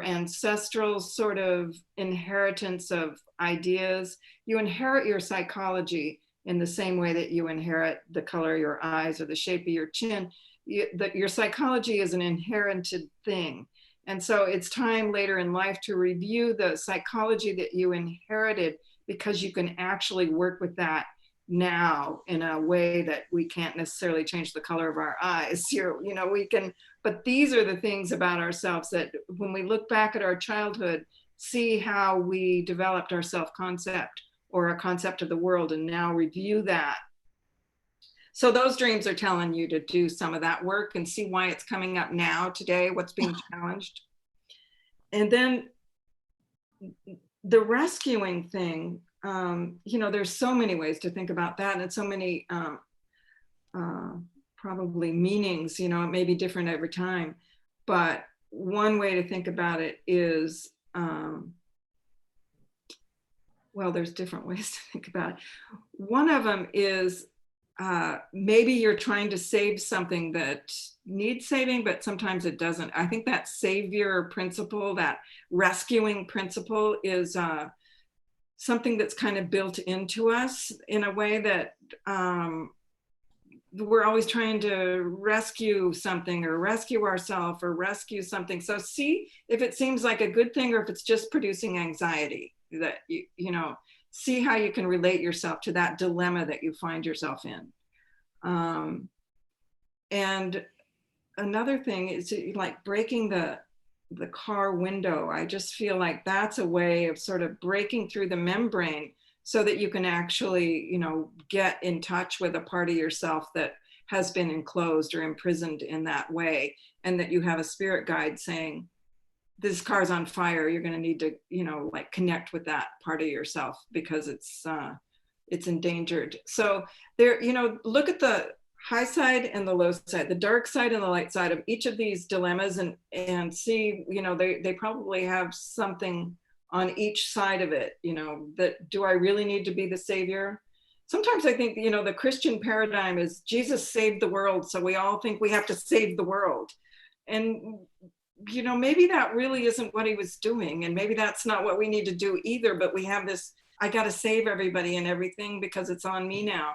ancestral sort of inheritance of ideas. You inherit your psychology in the same way that you inherit the color of your eyes or the shape of your chin. Your psychology is an inherited thing. And so it's time later in life to review the psychology that you inherited, because you can actually work with that now in a way that we can't necessarily change the color of our eyes. We can, but these are the things about ourselves that when we look back at our childhood, see how we developed our self-concept or a concept of the world, and now review that. So those dreams are telling you to do some of that work and see why it's coming up now, today, what's being challenged. And then the rescuing thing, there's so many ways to think about that, and so many probably meanings, it may be different every time. But one way to think about it is, there's different ways to think about it. One of them is maybe you're trying to save something that needs saving, but sometimes it doesn't. I think that savior principle, that rescuing principle, is something that's kind of built into us in a way that we're always trying to rescue something or rescue ourselves or rescue something. So see if it seems like a good thing or if it's just producing anxiety. That see how you can relate yourself to that dilemma that you find yourself in. And another thing is like breaking the car window. I just feel like that's a way of sort of breaking through the membrane so that you can actually, get in touch with a part of yourself that has been enclosed or imprisoned in that way, and that you have a spirit guide saying, this car's on fire, you're going to need to, you know, like connect with that part of yourself because it's endangered. So there, you know, look at the high side and the low side, the dark side and the light side of each of these dilemmas, and see, you know, they probably have something on each side of it, you know, that do I really need to be the savior? Sometimes I think, you know, the Christian paradigm is Jesus saved the world, so we all think we have to save the world. And, you know, maybe that really isn't what he was doing, and maybe that's not what we need to do either, but we have this, I got to save everybody and everything because it's on me now.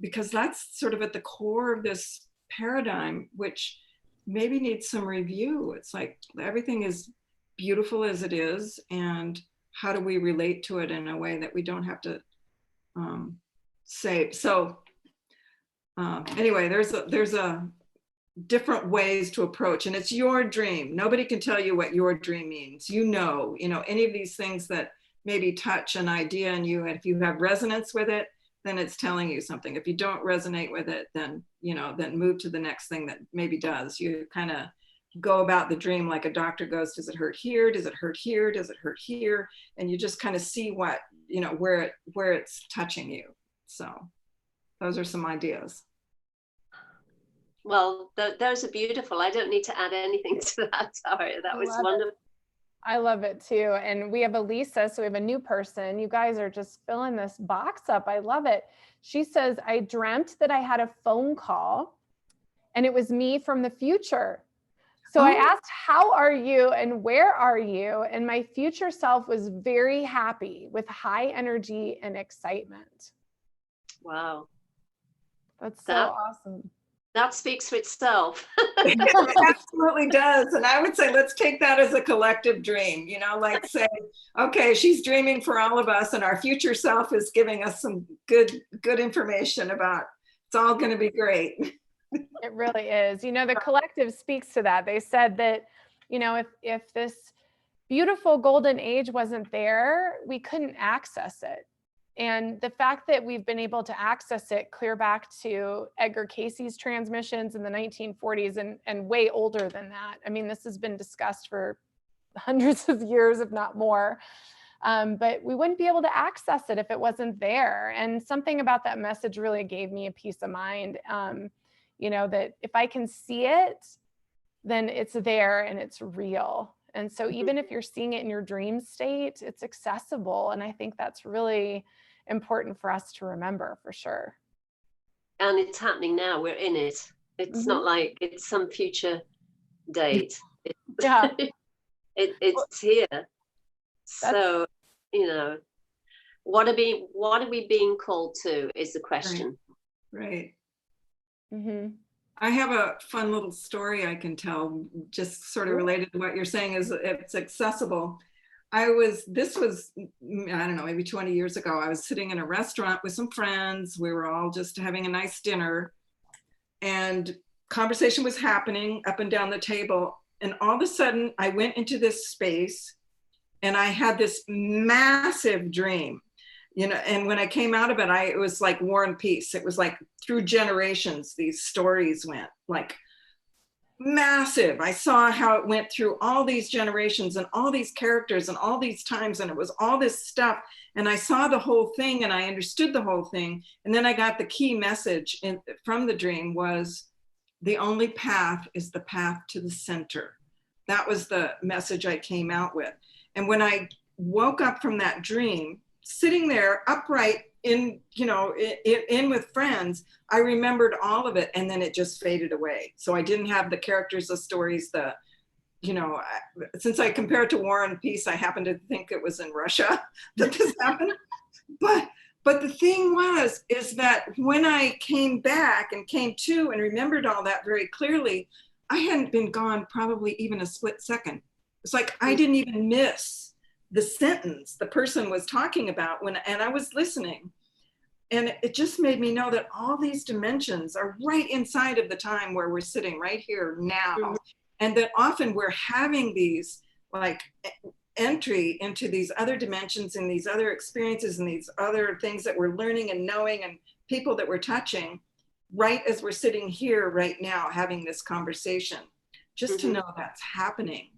Because that's sort of at the core of this paradigm, which maybe needs some review. It's like everything is beautiful as it is, and how do we relate to it in a way that we don't have to save? So anyway, there's a different ways to approach, and it's your dream. Nobody can tell you what your dream means. You know, any of these things that maybe touch an idea in you, and if you have resonance with it, then it's telling you something. If you don't resonate with it, then, you know, then move to the next thing that maybe does. You kind of go about the dream like a doctor goes, does it hurt here? Does it hurt here? Does it hurt here? And you just kind of see what, you know, where it's touching you. So those are some ideas. Well, those are beautiful. I don't need to add anything to that, Tayria. That was wonderful. I love it too. And we have Elisa, so we have a new person. You guys are just filling this box up. I love it. She says, I dreamt that I had a phone call and it was me from the future. So I asked, how are you and where are you? And my future self was very happy with high energy and excitement. Wow. That's so awesome. That speaks for itself. It absolutely does. And I would say, let's take that as a collective dream, you know, like say, okay, she's dreaming for all of us, and our future self is giving us some good information about it's all going to be great. It really is. You know, the collective speaks to that. They said that, you know, if this beautiful golden age wasn't there, we couldn't access it. And the fact that we've been able to access it clear back to Edgar Cayce's transmissions in the 1940s and way older than that. I mean, this has been discussed for hundreds of years, if not more. But we wouldn't be able to access it if it wasn't there. And something about that message really gave me a peace of mind. You know, that if I can see it, then it's there and it's real. And so even if you're seeing it in your dream state, it's accessible. And I think that's really important for us to remember, for sure. And it's happening now. We're in it. It's not like it's some future date. Yeah. It's here. So, you know, what are we being called to is the question. Right. Mm-hmm. I have a fun little story I can tell, just sort of related to what you're saying, is it's accessible. This was, I don't know, maybe 20 years ago. I was sitting in a restaurant with some friends. We were all just having a nice dinner, and conversation was happening up and down the table. And all of a sudden I went into this space and I had this massive dream. You know, and when I came out of it, it was like War and Peace. It was like through generations, these stories went like massive. I saw how it went through all these generations and all these characters and all these times, and it was all this stuff. And I saw the whole thing and I understood the whole thing. And then I got the key message from the dream was, the only path is the path to the center. That was the message I came out with. And when I woke up from that dream, sitting there upright in with friends, I remembered all of it, and then it just faded away. So I didn't have the characters, the stories, since I compare it to War and Peace, I happen to think it was in Russia that this happened. But the thing is that when I came back and came to and remembered all that very clearly, I hadn't been gone probably even a split second. It's like I didn't even miss the sentence the person was talking about and I was listening. And it just made me know that all these dimensions are right inside of the time where we're sitting right here now. Mm-hmm. And that often we're having these like entry into these other dimensions and these other experiences and these other things that we're learning and knowing and people that we're touching right as we're sitting here right now having this conversation, just to know that's happening.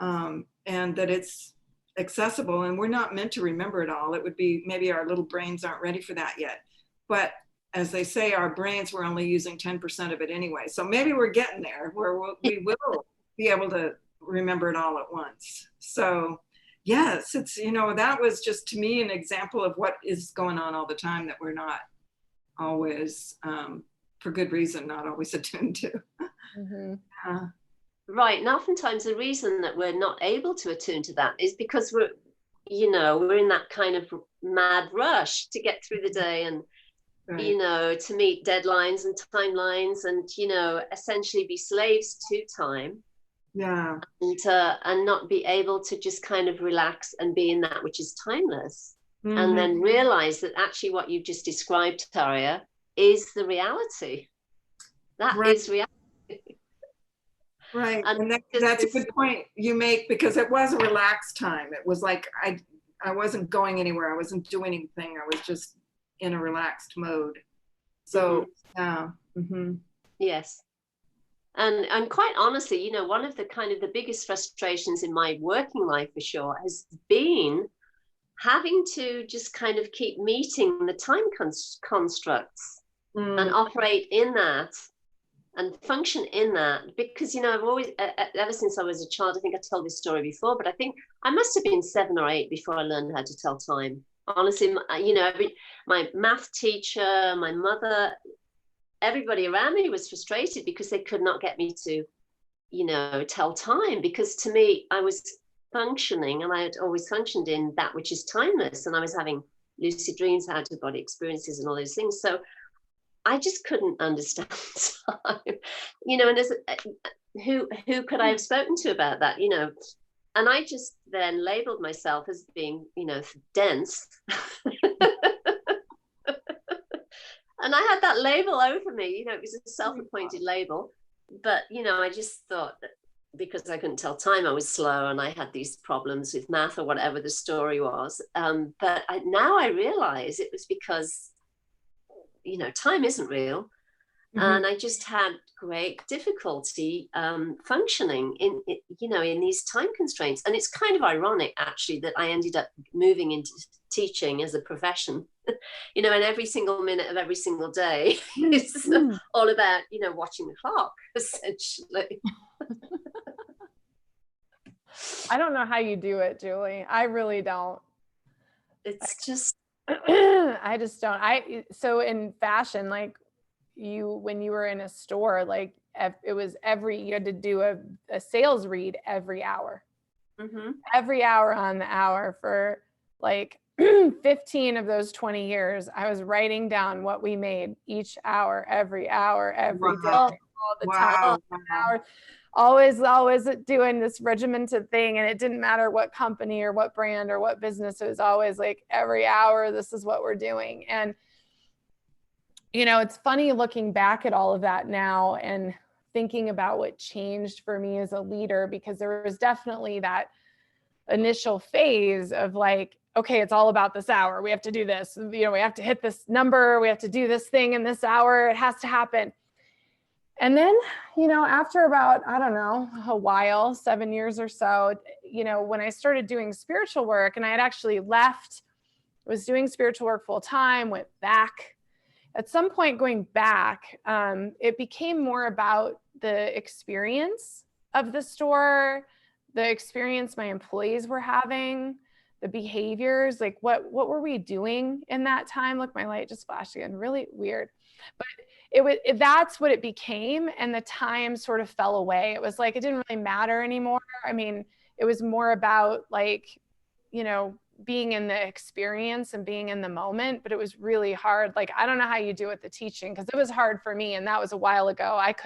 and that it's accessible, and we're not meant to remember it all. It would be, maybe our little brains aren't ready for that yet. But as they say, our brains, we're only using 10% of it anyway. So maybe we're getting there where we will be able to remember it all at once. So yes, it's, that was just to me an example of what is going on all the time that we're not always, for good reason, not always attuned to. Mm-hmm. Right. And oftentimes the reason that we're not able to attune to that is because we're in that kind of mad rush to get through the day and, right. To meet deadlines and timelines and, essentially be slaves to time. Yeah. And not be able to just kind of relax and be in that which is timeless. Mm-hmm. And then realize that actually what you've just described, Tayria, is the reality. That right. is reality. Right. And that's a good point you make, because it was a relaxed time. It was like I wasn't going anywhere. I wasn't doing anything. I was just in a relaxed mode. So, yeah. Mm-hmm. Yes. And quite honestly, one of the kind of the biggest frustrations in my working life for sure has been having to just kind of keep meeting the time constructs and operate in that and function in that, because I've always, ever since I was a child, I think I told this story before, but I think I must have been 7 or 8 before I learned how to tell time. Honestly, my math teacher, my mother, everybody around me was frustrated because they could not get me to tell time, because to me I was functioning, and I had always functioned in that which is timeless, and I was having lucid dreams, out of body experiences and all those things. So I just couldn't understand time, and as who could I have spoken to about that, and I just then labeled myself as being, dense. And I had that label over me, it was a self-appointed label, but, I just thought that because I couldn't tell time, I was slow and I had these problems with math or whatever the story was. But now I realize it was because time isn't real. Mm-hmm. And I just had great difficulty functioning in these time constraints. And it's kind of ironic, actually, that I ended up moving into teaching as a profession, and every single minute of every single day is all about, watching the clock, essentially. I don't know how you do it, Julie. I really don't. It's just I just don't. So in fashion, like when you were in a store, like it was you had to do a sales read every hour. Mm-hmm. Every hour on the hour for like 15 of those 20 years. I was writing down what we made each hour, every day, all the time. Hour. Always doing this regimented thing, and it didn't matter what company or what brand or what business. It was always like every hour, this is what we're doing. And it's funny looking back at all of that now and thinking about what changed for me as a leader, because there was definitely that initial phase of like, okay, it's all about this hour. We have to do this, we have to hit this number. We have to do this thing in this hour. It has to happen. And then, after about, I don't know, a while, 7 years or so, when I started doing spiritual work, and I had actually was doing spiritual work full time, went back. At some point going back, it became more about the experience of the store, the experience my employees were having, the behaviors, like what were we doing in that time? Look, my light just flashed again, really weird. But that's what it became. And the time sort of fell away. It was like, it didn't really matter anymore. I mean, it was more about like, being in the experience and being in the moment, but it was really hard. Like, I don't know how you do with the teaching, because it was hard for me. And that was a while ago. I've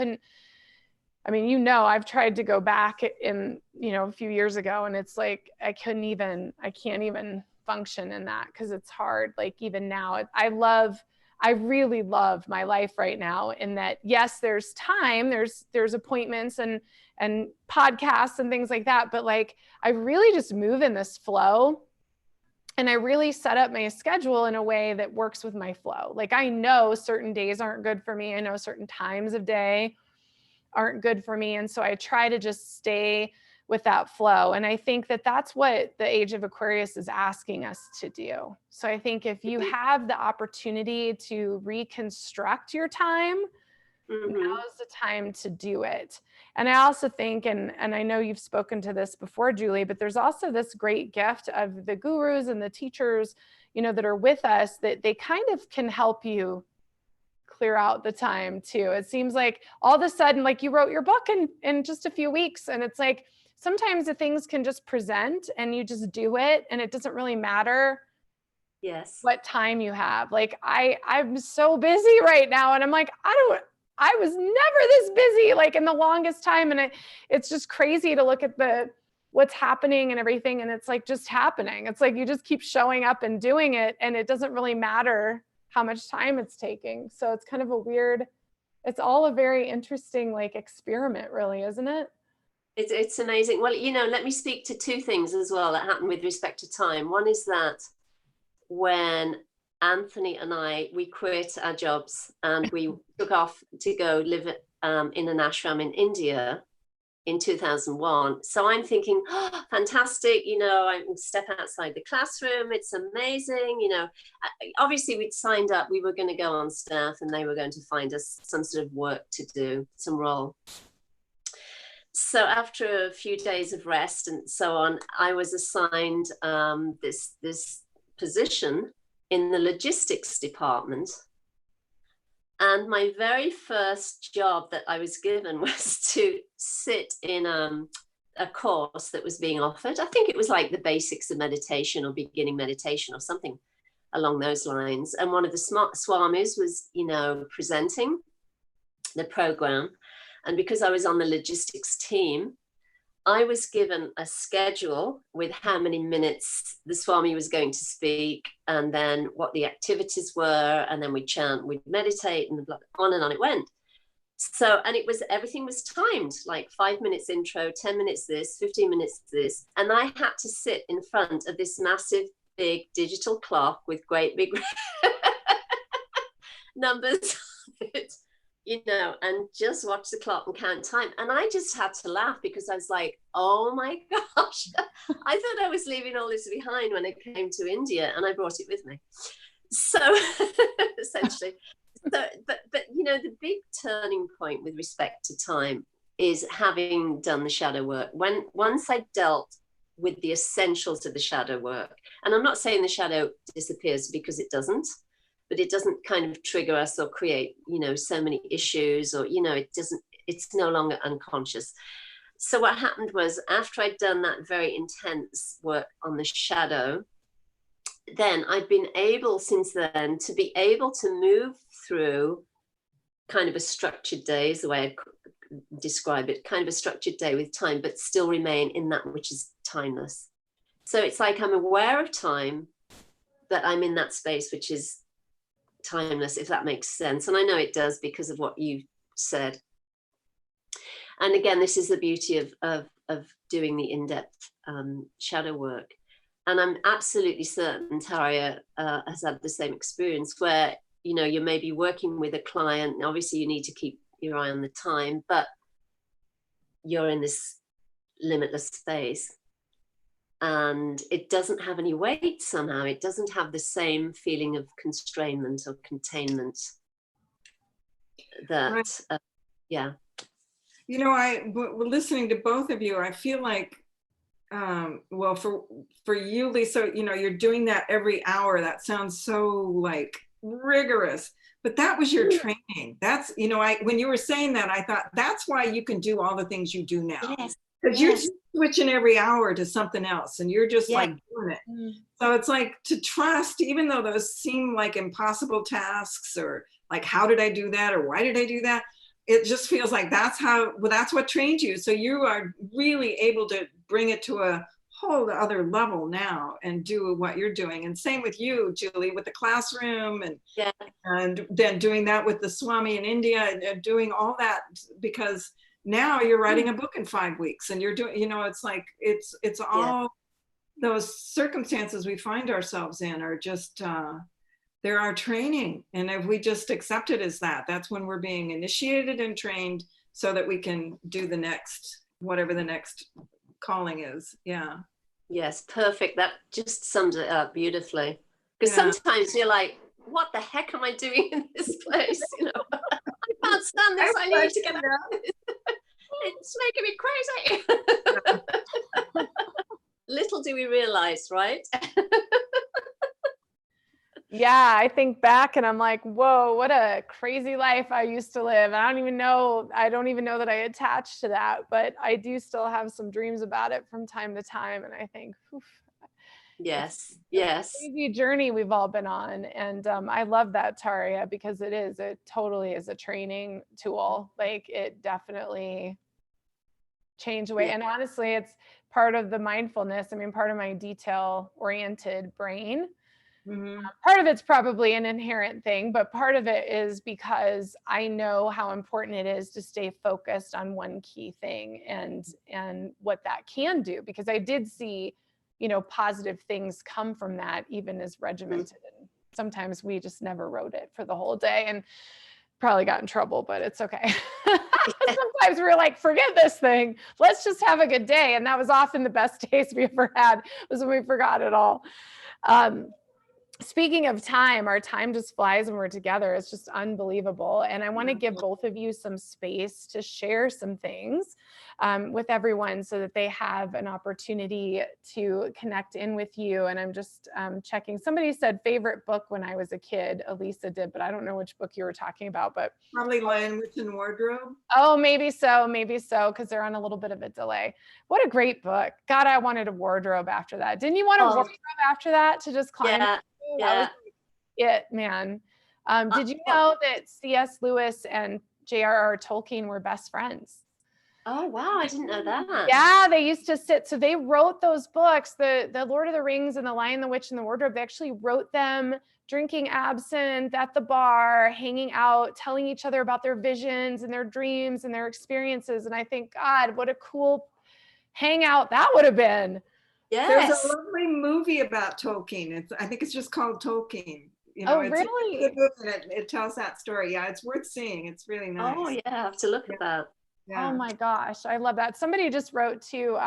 tried to go back in, a few years ago, and it's like, I can't even function in that, because it's hard. Like even now, I really love my life right now, in that, yes, there's time, there's appointments and podcasts and things like that. But like, I really just move in this flow. And I really set up my schedule in a way that works with my flow. Like I know certain days aren't good for me. I know certain times of day aren't good for me. And so I try to just stay with that flow. And I think that that's what the age of Aquarius is asking us to do. So I think if you have the opportunity to reconstruct your time, now's the time to do it. And I also think, and I know you've spoken to this before, Julie, but there's also this great gift of the gurus and the teachers, you know, that are with us, that they kind of can help you clear out the time too. It seems like all of a sudden, like you wrote your book in just a few weeks, and it's like sometimes the things can just present and you just do it, and it doesn't really matter what time you have. Like I'm so busy right now, and I'm like, I was never this busy, like in the longest time. And it's just crazy to look at what's happening and everything. And it's like just happening. It's like you just keep showing up and doing it, and it doesn't really matter how much time it's taking. So it's kind of it's all a very interesting like experiment, really, isn't it? It's amazing. Well, you know, let me speak to two things as well that happened with respect to time. One is that when Anthony and we quit our jobs and we took off to go live in an ashram in India in 2001. So I'm thinking, oh, fantastic, you know, I can step outside the classroom. It's amazing. You know, obviously we'd signed up, we were going to go on staff, and they were going to find us some sort of work to do, some role. So after a few days of rest and so on, I was assigned this position in the logistics department. And my very first job that I was given was to sit in a course that was being offered. I think it was like the basics of meditation or beginning meditation or something along those lines. And one of the swamis was, you know, presenting the program. And because I was on the logistics team, I was given a schedule with how many minutes the Swami was going to speak, and then what the activities were, and then we'd chant, we'd meditate, and on and on it went. So, and everything was timed, like 5 minutes intro, 10 minutes this, 15 minutes this. And I had to sit in front of this massive, big digital clock with great big numbers on it, you know, and just watch the clock and count time. And I just had to laugh because I was like, oh my gosh, I thought I was leaving all this behind when I came to India, and I brought it with me. So essentially, but you know, the big turning point with respect to time is having done the shadow work. Once I dealt with the essentials of the shadow work, and I'm not saying the shadow disappears, because it doesn't, but it doesn't kind of trigger us or create, you know, so many issues, or, you know, it's no longer unconscious. So what happened was, after I'd done that very intense work on the shadow, then I'd been able since then to be able to move through kind of a structured day, is the way I'd describe it, kind of a structured day with time, but still remain in that which is timeless. So it's like I'm aware of time, but I'm in that space which is timeless, if that makes sense. And I know it does because of what you said. And again, this is the beauty of doing the in-depth shadow work. And I'm absolutely certain Tayria has had the same experience, where, you know, you may be working with a client. Obviously, you need to keep your eye on the time, but you're in this limitless space. And it doesn't have any weight somehow. It doesn't have the same feeling of constrainment or containment that, Right. Yeah. You know, listening to both of you, I feel like, well, for you, Lisa, you know, you're doing that every hour. That sounds so like rigorous, but that was your training. That's, you know, when you were saying that, I thought that's why you can do all the things you do now. Yes. Because you're just switching every hour to something else, and you're just like doing it. So it's like to trust, even though those seem like impossible tasks, or like, how did I do that? Or why did I do that? It just feels like that's what trained you. So you are really able to bring it to a whole other level now and do what you're doing. And same with you, Julie, with the classroom, and then doing that with the Swami in India, and doing all that, because now you're writing a book in 5 weeks, and you're doing, you know, it's like, it's all those circumstances we find ourselves in are just, they're our training. And if we just accept it as that, that's when we're being initiated and trained so that we can do the next, whatever the next calling is. Yeah. Yes, perfect. That just sums it up beautifully. Because sometimes you're like, what the heck am I doing in this place? You know, I can't stand this. I need to get out of this. It's making me crazy. Little do we realize, right? Yeah, I think back and I'm like, whoa, what a crazy life I used to live. I don't even know that I attached to that, but I do still have some dreams about it from time to time. And I think, oof, Yes, it's a yes. crazy journey we've all been on. And I love that, Tayria, because it totally is a training tool. Like it definitely changed the way. Yeah. And honestly, it's part of the mindfulness. I mean, part of my detail-oriented brain. Part of it's probably an inherent thing, but part of it is because I know how important it is to stay focused on one key thing and what that can do, because I did see, positive things come from that, even as regimented. And sometimes we just never wrote it for the whole day and probably got in trouble, but it's okay. Sometimes we're like, forget this thing. Let's just have a good day. And that was often the best days we ever had, was when we forgot it all. Speaking of time, our time just flies when we're together. It's just unbelievable. And I want to give both of you some space to share some things with everyone so that they have an opportunity to connect in with you. And I'm just checking. Somebody said favorite book when I was a kid. Elisa did, but I don't know which book you were talking about. But Probably Lion, Witch, and Wardrobe. Oh, maybe so, because they're on a little bit of a delay. What a great book. God, I wanted a wardrobe after that. Didn't you want a wardrobe after that to just climb? Yeah, That was it, man. Did you know that C.S. Lewis and J.R.R. Tolkien were best friends? Oh, wow. I didn't know that. Yeah, they used to sit. So they wrote those books, the Lord of the Rings and the Lion, the Witch, and the Wardrobe. They actually wrote them drinking absinthe at the bar, hanging out, telling each other about their visions and their dreams and their experiences. And I think, God, what a cool hangout that would have been. Yes. There's a lovely movie about Tolkien. I think it's just called Tolkien. Really? It tells that story. Yeah, it's worth seeing. It's really nice. Oh, yeah. I have to look at that. Yeah. Oh my gosh, I love that. Somebody just wrote to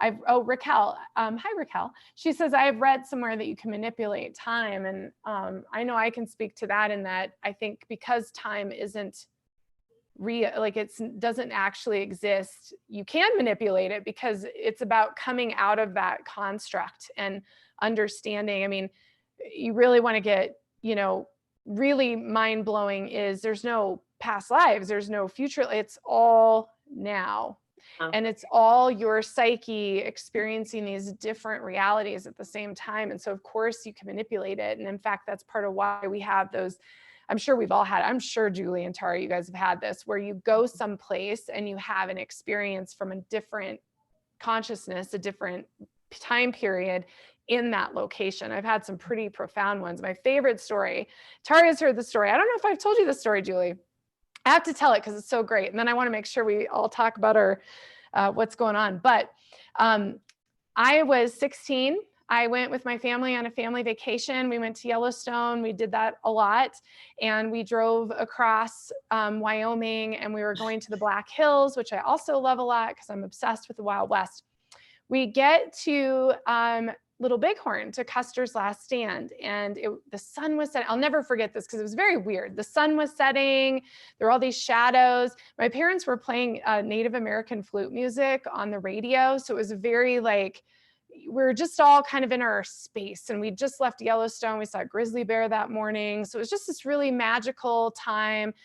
Raquel. Hi Raquel. She says, I've read somewhere that you can manipulate time. And I know I can speak to that, in that I think because time isn't real, like doesn't actually exist, you can manipulate it, because it's about coming out of that construct and understanding. I mean, you really want to get, really mind-blowing is there's no past lives, there's no future, it's all now. And it's all your psyche experiencing these different realities at the same time. And so of course you can manipulate it. And in fact, that's part of why we have those, I'm sure we've all had, I'm sure Julie and Tara, you guys have had this, where you go someplace and you have an experience from a different consciousness, a different time period in that location. I've had some pretty profound ones. My favorite story, Tara's heard the story. I don't know if I've told you the story, Julie. I have to tell it because it's so great. And then I want to make sure we all talk about our what's going on. But I was 16. I went with my family on a family vacation. We went to Yellowstone. We did that a lot. And we drove across Wyoming, and we were going to the Black Hills, which I also love a lot because I'm obsessed with the Wild West. We get to Little Bighorn, to Custer's Last Stand. And the sun was setting. I'll never forget this because it was very weird. The sun was setting. There were all these shadows. My parents were playing Native American flute music on the radio. So it was very like, we're just all kind of in our space. And we just left Yellowstone. We saw a grizzly bear that morning. So it was just this really magical time.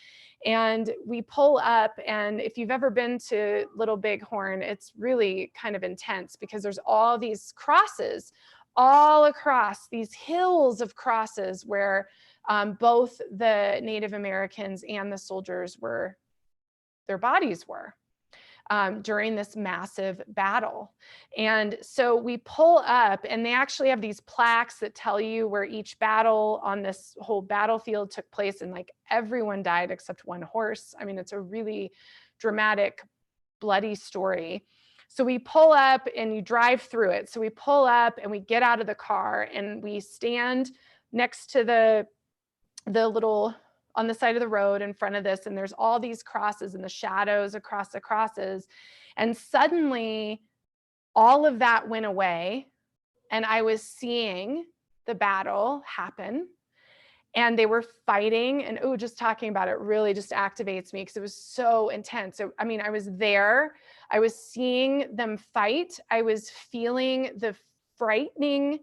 And we pull up, and if you've ever been to Little Bighorn, it's really kind of intense because there's all these crosses all across, these hills of crosses where both the Native Americans and the soldiers their bodies were during this massive battle. And so we pull up, and they actually have these plaques that tell you where each battle on this whole battlefield took place, and like everyone died except one horse. I mean, it's a really dramatic, bloody story. So we pull up, and you drive through it. So we pull up and we get out of the car, and we stand next to the little, on the side of the road in front of this, and there's all these crosses and the shadows across the crosses. And suddenly all of that went away, and I was seeing the battle happen, and they were fighting, and just talking about it really just activates me because it was so intense. So, I mean, I was there, I was seeing them fight, I was feeling the frightening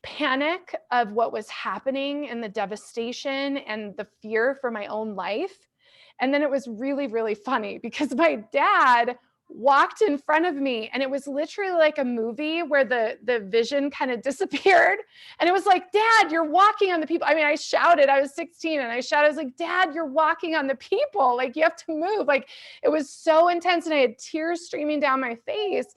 panic of what was happening and the devastation and the fear for my own life. And then it was really, really funny because my dad walked in front of me, and it was literally like a movie where the vision kind of disappeared. And it was like, Dad, you're walking on the people. I mean, I shouted, I was 16, and I shouted, I was like, Dad, you're walking on the people. Like, you have to move. Like, it was so intense, and I had tears streaming down my face.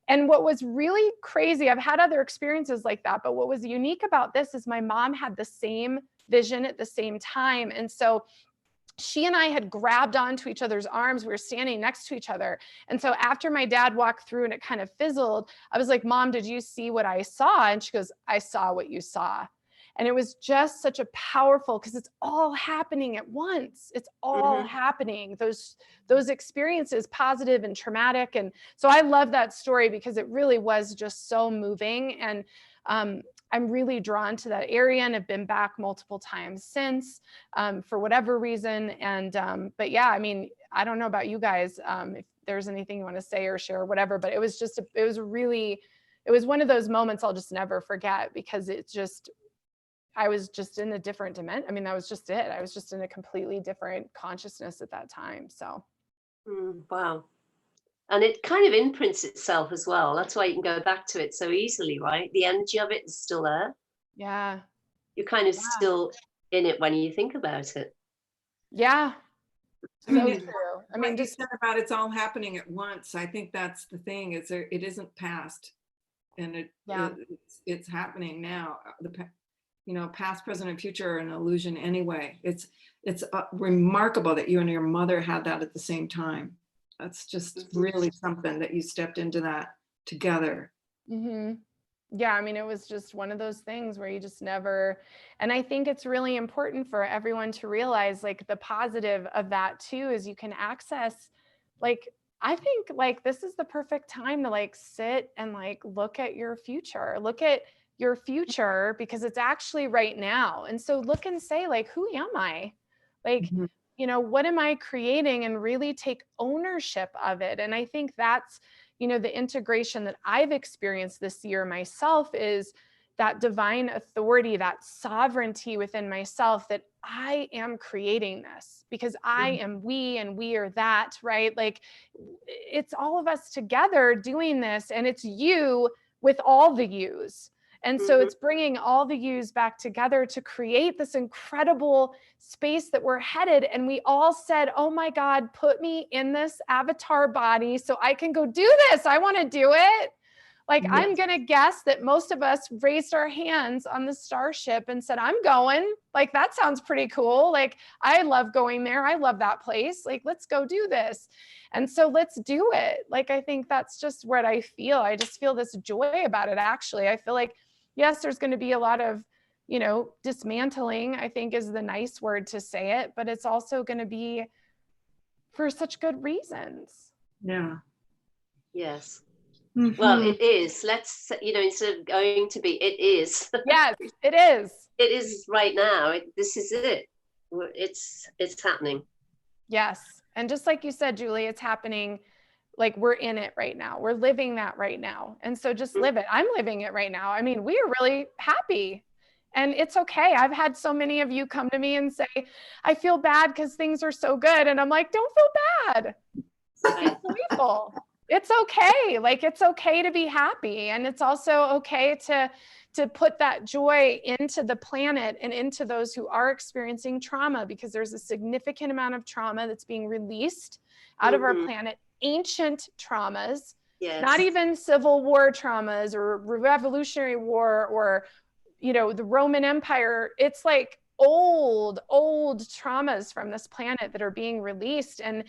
And what was really crazy, I've had other experiences like that, but what was unique about this is my mom had the same vision at the same time. And so she and I had grabbed onto each other's arms. We were standing next to each other. And so after my dad walked through and it kind of fizzled, I was like, Mom, did you see what I saw? And she goes, I saw what you saw. And it was just such a powerful, because it's all happening at once. It's all happening. Those experiences, positive and traumatic. And so I love that story because it really was just so moving. And I'm really drawn to that area and have been back multiple times since, for whatever reason. And but yeah, I mean, I don't know about you guys, if there's anything you want to say or share or whatever, but it was just, it was one of those moments I'll just never forget, because I was just in a different dimension. I mean, that was just it. I was just in a completely different consciousness at that time. So. Wow. And it kind of imprints itself as well. That's why you can go back to it so easily, right? The energy of it is still there. Yeah. You're kind of still in it when you think about it. Yeah. I mean, So true. I mean, what you just said about it's all happening at once. I think that's the thing. Is there? It isn't past, and it's happening now. Past, present, and future are an illusion anyway. It's remarkable that you and your mother had that at the same time. That's just really something that you stepped into that together. Yeah, I mean, it was just one of those things where you just never, and I think it's really important for everyone to realize, like, the positive of that too is you can access, like, I think, like, this is the perfect time to, like, sit and, like, look at your future, because it's actually right now. And so look and say, like, who am I? Like, what am I creating, and really take ownership of it. And I think that's, the integration that I've experienced this year myself is that divine authority, that sovereignty within myself, that I am creating this because I am we and we are that, right? Like, it's all of us together doing this, and it's you with all the yous. And so it's bringing all the yous back together to create this incredible space that we're headed. And we all said, oh my God, put me in this avatar body so I can go do this. I want to do it. Like, I'm going to guess that most of us raised our hands on the starship and said, I'm going. Like, that sounds pretty cool. Like, I love going there. I love that place. Like, let's go do this. And so let's do it. Like, I think that's just what I feel. I just feel this joy about it, actually. I feel like, yes, there's going to be a lot of, dismantling, I think is the nice word to say it, but it's also going to be for such good reasons. Yeah. Yes. Well, it is. Let's, instead of going to be, it is. Yes, it is. It is right now. This is it. It's happening. Yes. And just like you said, Julie, it's happening. Like, we're in it right now. We're living that right now. And so just live it. I'm living it right now. I mean, we are really happy, and it's okay. I've had so many of you come to me and say, I feel bad because things are so good. And I'm like, don't feel bad. It's joyful. It's okay. Like, it's okay to be happy. And it's also okay to put that joy into the planet and into those who are experiencing trauma, because there's a significant amount of trauma that's being released out of our planet. Ancient traumas, not even Civil War traumas or Revolutionary War or, the Roman Empire. It's like old traumas from this planet that are being released, and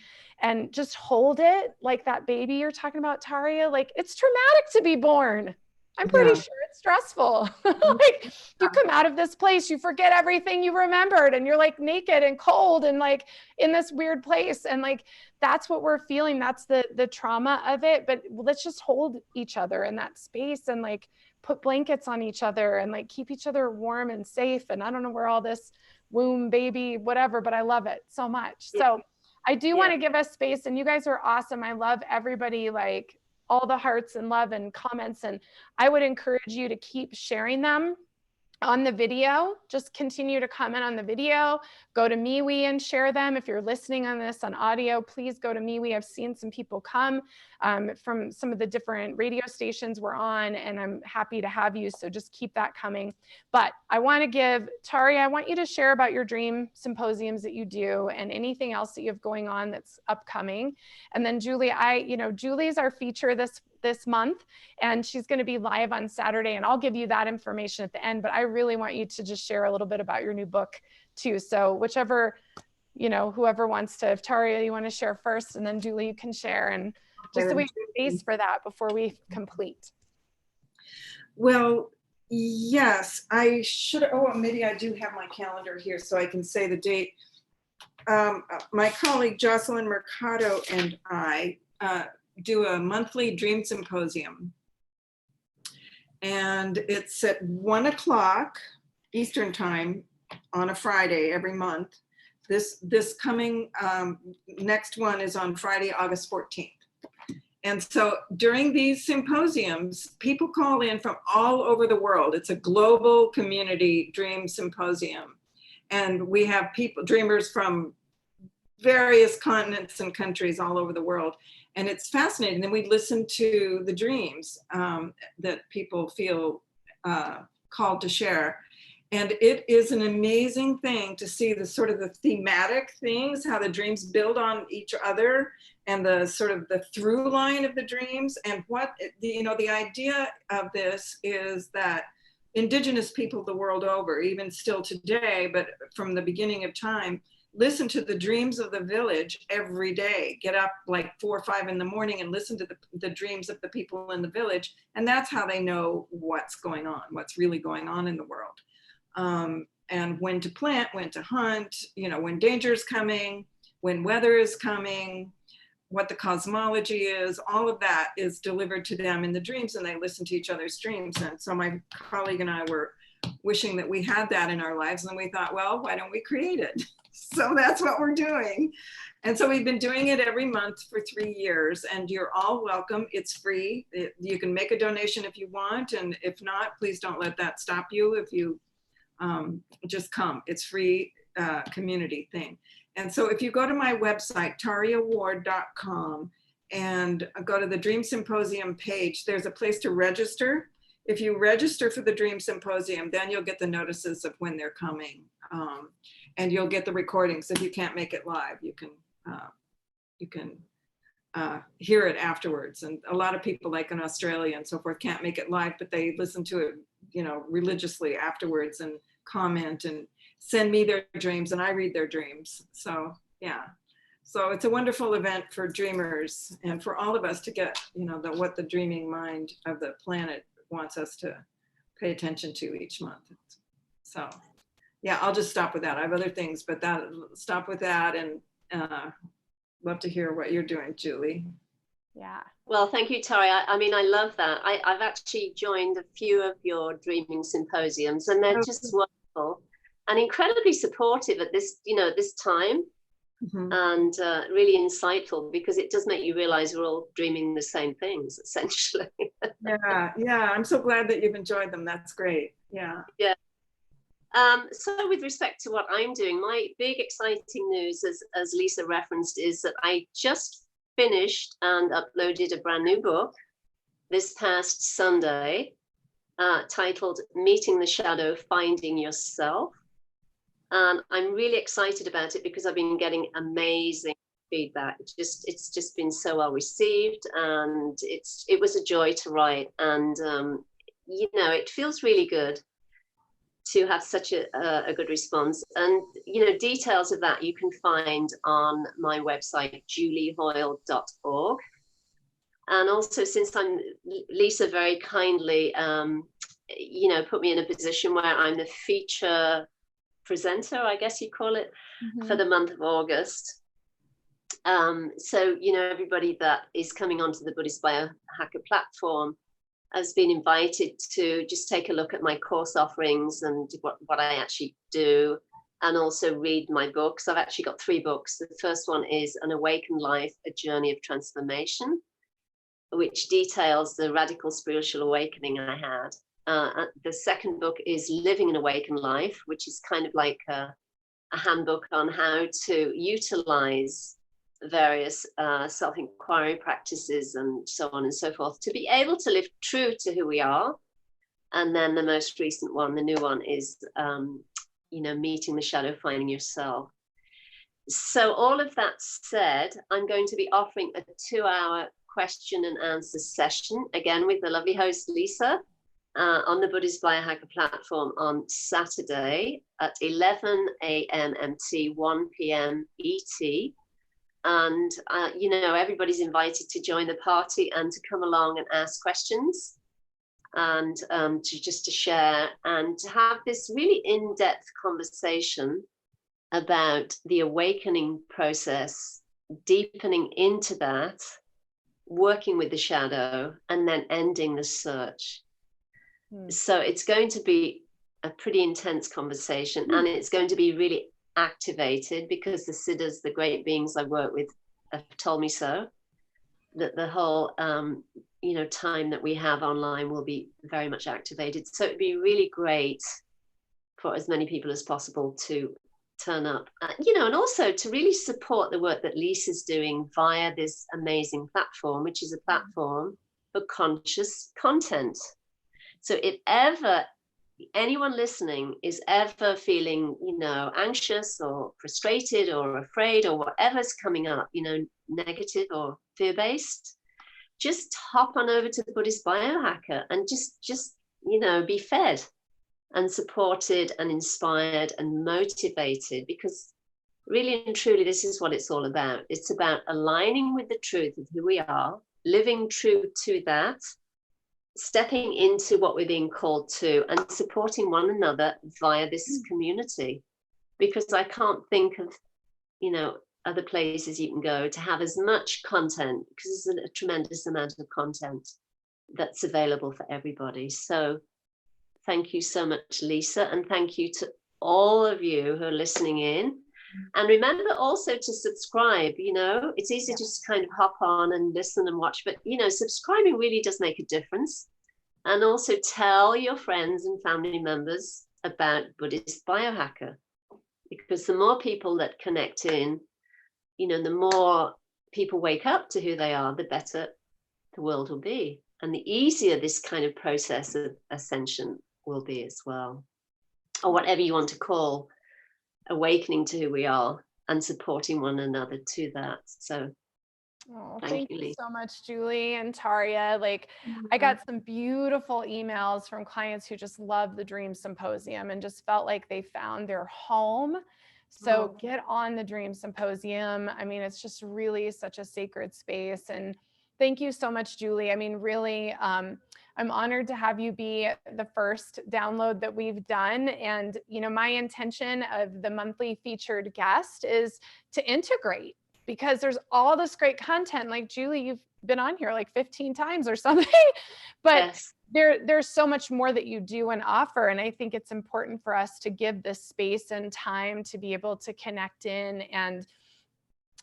just hold it like that baby you're talking about, Tayria. Like, it's traumatic to be born. I'm pretty Yeah. sure it's stressful. Like you come out of this place, you forget everything you remembered and you're like naked and cold and like in this weird place. And like, that's what we're feeling. That's the trauma of it. But let's just hold each other in that space and like put blankets on each other and like keep each other warm and safe. And I don't know where all this womb, baby, whatever, but I love it so much. So I do want to give us space, and you guys are awesome. I love everybody, like all the hearts and love and comments. And I would encourage you to keep sharing them on the video. Just continue to comment on the video. Go to MeWe and share them. If you're listening on this on audio, please go to MeWe. I've seen some people come from some of the different radio stations we're on, and I'm happy to have you. So just keep that coming. But I want to give Tayria, I want you to share about your dream symposiums that you do and anything else that you have going on that's upcoming. And then Julie, Julie's our feature this month, and she's going to be live on Saturday, and I'll give you that information at the end, but I really want you to just share a little bit about your new book too. So whichever, whoever wants to, if Tayria, you want to share first, and then Julie, you can share, and just so we have space for that before we complete. Well, yes, I should. Oh, maybe I do have my calendar here so I can say the date. My colleague Jocelyn Mercado and I do a monthly dream symposium, and it's at 1 o'clock Eastern time on a Friday every month. This coming next one is on Friday, August 14th. And so during these symposiums, people call in from all over the world. It's a global community dream symposium, and we have dreamers from various continents and countries all over the world. And it's fascinating. Then we listen to the dreams that people feel called to share. And it is an amazing thing to see the sort of the thematic things, how the dreams build on each other, and the sort of the through line of the dreams. And what, the idea of this is that indigenous people the world over, even still today, but from the beginning of time, listen to the dreams of the village every day. Get up like 4 or 5 in the morning and listen to the dreams of the people in the village. And that's how they know what's going on, what's really going on in the world. And when to plant, when to hunt, when danger is coming, when weather is coming, what the cosmology is, all of that is delivered to them in the dreams, and they listen to each other's dreams. And so my colleague and I were wishing that we had that in our lives, and we thought, well, why don't we create it? So that's what we're doing. And so we've been doing it every month for 3 years, and you're all welcome. It's free. You can make a donation if you want, and if not, please don't let that stop you. If you just come, it's free community thing. And so if you go to my website, tayriaward.com, and go to the Dream Symposium page, there's a place to register. If you register for the Dream Symposium, then you'll get the notices of when they're coming. And you'll get the recordings. If you can't make it live, you can hear it afterwards. And a lot of people, like in Australia and so forth, can't make it live, but they listen to it, religiously afterwards and comment and send me their dreams, and I read their dreams. So yeah, so it's a wonderful event for dreamers and for all of us to get, what the dreaming mind of the planet wants us to pay attention to each month. So yeah, I'll just stop with that. I have other things, but stop with that, and love to hear what you're doing, Julie. Yeah. Well, thank you, Tayria. I mean, I love that. I've actually joined a few of your dreaming symposiums, and they're just wonderful and incredibly supportive at this, this time, and really insightful, because it does make you realize we're all dreaming the same things, essentially. Yeah. I'm so glad that you've enjoyed them. That's great. Yeah. Yeah. So with respect to what I'm doing, my big exciting news, as Lisa referenced, is that I just finished and uploaded a brand new book this past Sunday, titled Meeting the Shadow, Finding Yourself. And I'm really excited about it because I've been getting amazing feedback. It's just been so well received, and it was a joy to write. And, it feels really good to have such a good response. And, details of that you can find on my website, juliehoyle.org. And also, since Lisa very kindly, put me in a position where I'm the feature presenter, I guess you call it, for the month of August. So, everybody that is coming onto the Buddhist Biohacker platform has been invited to just take a look at my course offerings and what I actually do, and also read my books. I've actually got 3 books. The first one is An Awakened Life, A Journey of Transformation, which details the radical spiritual awakening I had. The second book is Living an Awakened Life, which is kind of like a handbook on how to utilize various self-inquiry practices and so on and so forth to be able to live true to who we are. And then the most recent one, the new one, is Meeting the Shadow, Finding Yourself. So all of that said, I'm going to be offering a 2-hour question and answer session, again with the lovely host Lisa, on the Buddhist Biohacker platform on Saturday at 11 a.m. MT, 1 p.m. ET. And, everybody's invited to join the party and to come along and ask questions and to share and to have this really in-depth conversation about the awakening process, deepening into that, working with the shadow, and then ending the search. So it's going to be a pretty intense conversation, and it's going to be really activated because the siddhas, the great beings I work with, have told me so, that the whole time that we have online will be very much activated. So it'd be really great for as many people as possible to turn up, and also to really support the work that Lisa's doing via this amazing platform, which is a platform for conscious content. So if ever anyone listening is ever feeling, anxious or frustrated or afraid or whatever's coming up, negative or fear-based, just hop on over to the Buddhist Biohacker and just be fed and supported and inspired and motivated, because really and truly, this is what it's all about. It's about aligning with the truth of who we are, living true to that, stepping into what we're being called to, and supporting one another via this community. Because I can't think of, other places you can go to have as much content, because there's a tremendous amount of content that's available for everybody. So thank you so much, Lisa, and thank you to all of you who are listening in. And remember also to subscribe. It's easy to just kind of hop on and listen and watch, but subscribing really does make a difference. And also tell your friends and family members about Buddhist Biohacker, because the more people that connect in, the more people wake up to who they are, the better the world will be, and the easier this kind of process of ascension will be as well, or whatever you want to call awakening to who we are and supporting one another to that. So thank you so much, Julie and Tayria. I got some beautiful emails from clients who just loved the Dream Symposium and just felt like they found their home. So get on the Dream Symposium. I mean, it's just really such a sacred space. And thank you so much, Julie. I mean, really, I'm honored to have you be the first download that we've done. And, my intention of the monthly featured guest is to integrate, because there's all this great content. Like Julie, you've been on here like 15 times or something, but yes, there's so much more that you do and offer. And I think it's important for us to give this space and time to be able to connect in. And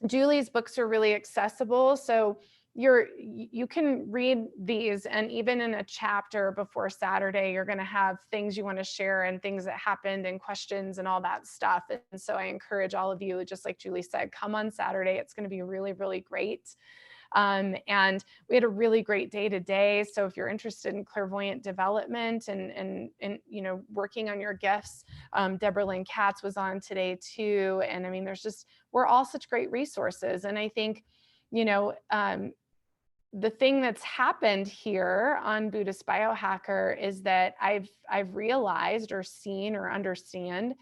Julie's books are really accessible. So you can read these, and even in a chapter before Saturday, you're going to have things you want to share and things that happened and questions and all that stuff. And so I encourage all of you, just like Julie said, come on Saturday. It's going to be really, really great. And we had a really great day today. So if you're interested in clairvoyant development and working on your gifts, Deborah Lynn Katz was on today too. And I mean, we're all such great resources. And I think, the thing that's happened here on Buddhist Biohacker is that I've realized or seen or understand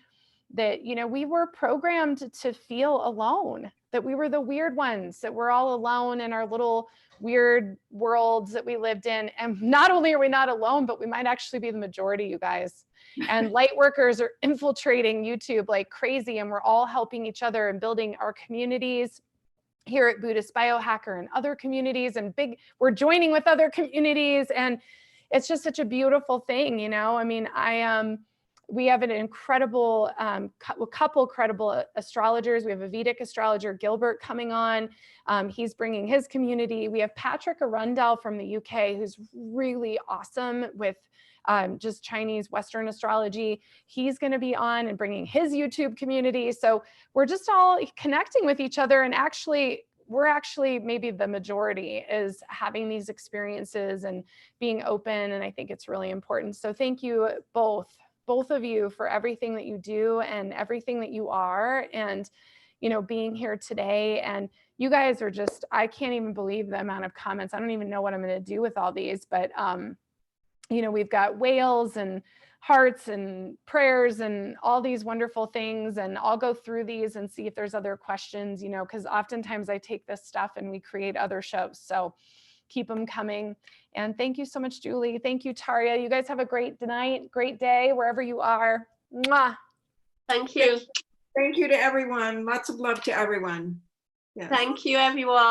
that, you know, we were programmed to feel alone, that we were the weird ones, that we're all alone in our little weird worlds that we lived in. And not only are we not alone, but we might actually be the majority, you guys. And light workers are infiltrating YouTube like crazy, and we're all helping each other and building our communities here at Buddhist Biohacker and other communities, and we're joining with other communities. And it's just such a beautiful thing, you know. I mean, we have an incredible couple credible astrologers. We have a Vedic astrologer, Gilbert, coming on. He's bringing his community. We have Patrick Arundel from the UK, who's really awesome with just Chinese Western astrology. He's going to be on and bringing his YouTube community. So we're just all connecting with each other, and we're actually maybe the majority is having these experiences and being open. And I think it's really important. So thank you both of you for everything that you do and everything that you are, and, you know, being here today. And you guys are just, I can't even believe the amount of comments. I don't even know what I'm going to do with all these, but, you know, we've got whales and hearts and prayers and all these wonderful things. And I'll go through these and see if there's other questions, you know, because oftentimes I take this stuff and we create other shows. So keep them coming. And thank you so much, Julie. Thank you, Tayria. You guys have a great night, great day, wherever you are. Mwah. Thank you. Thank you to everyone. Lots of love to everyone. Yes. Thank you, everyone.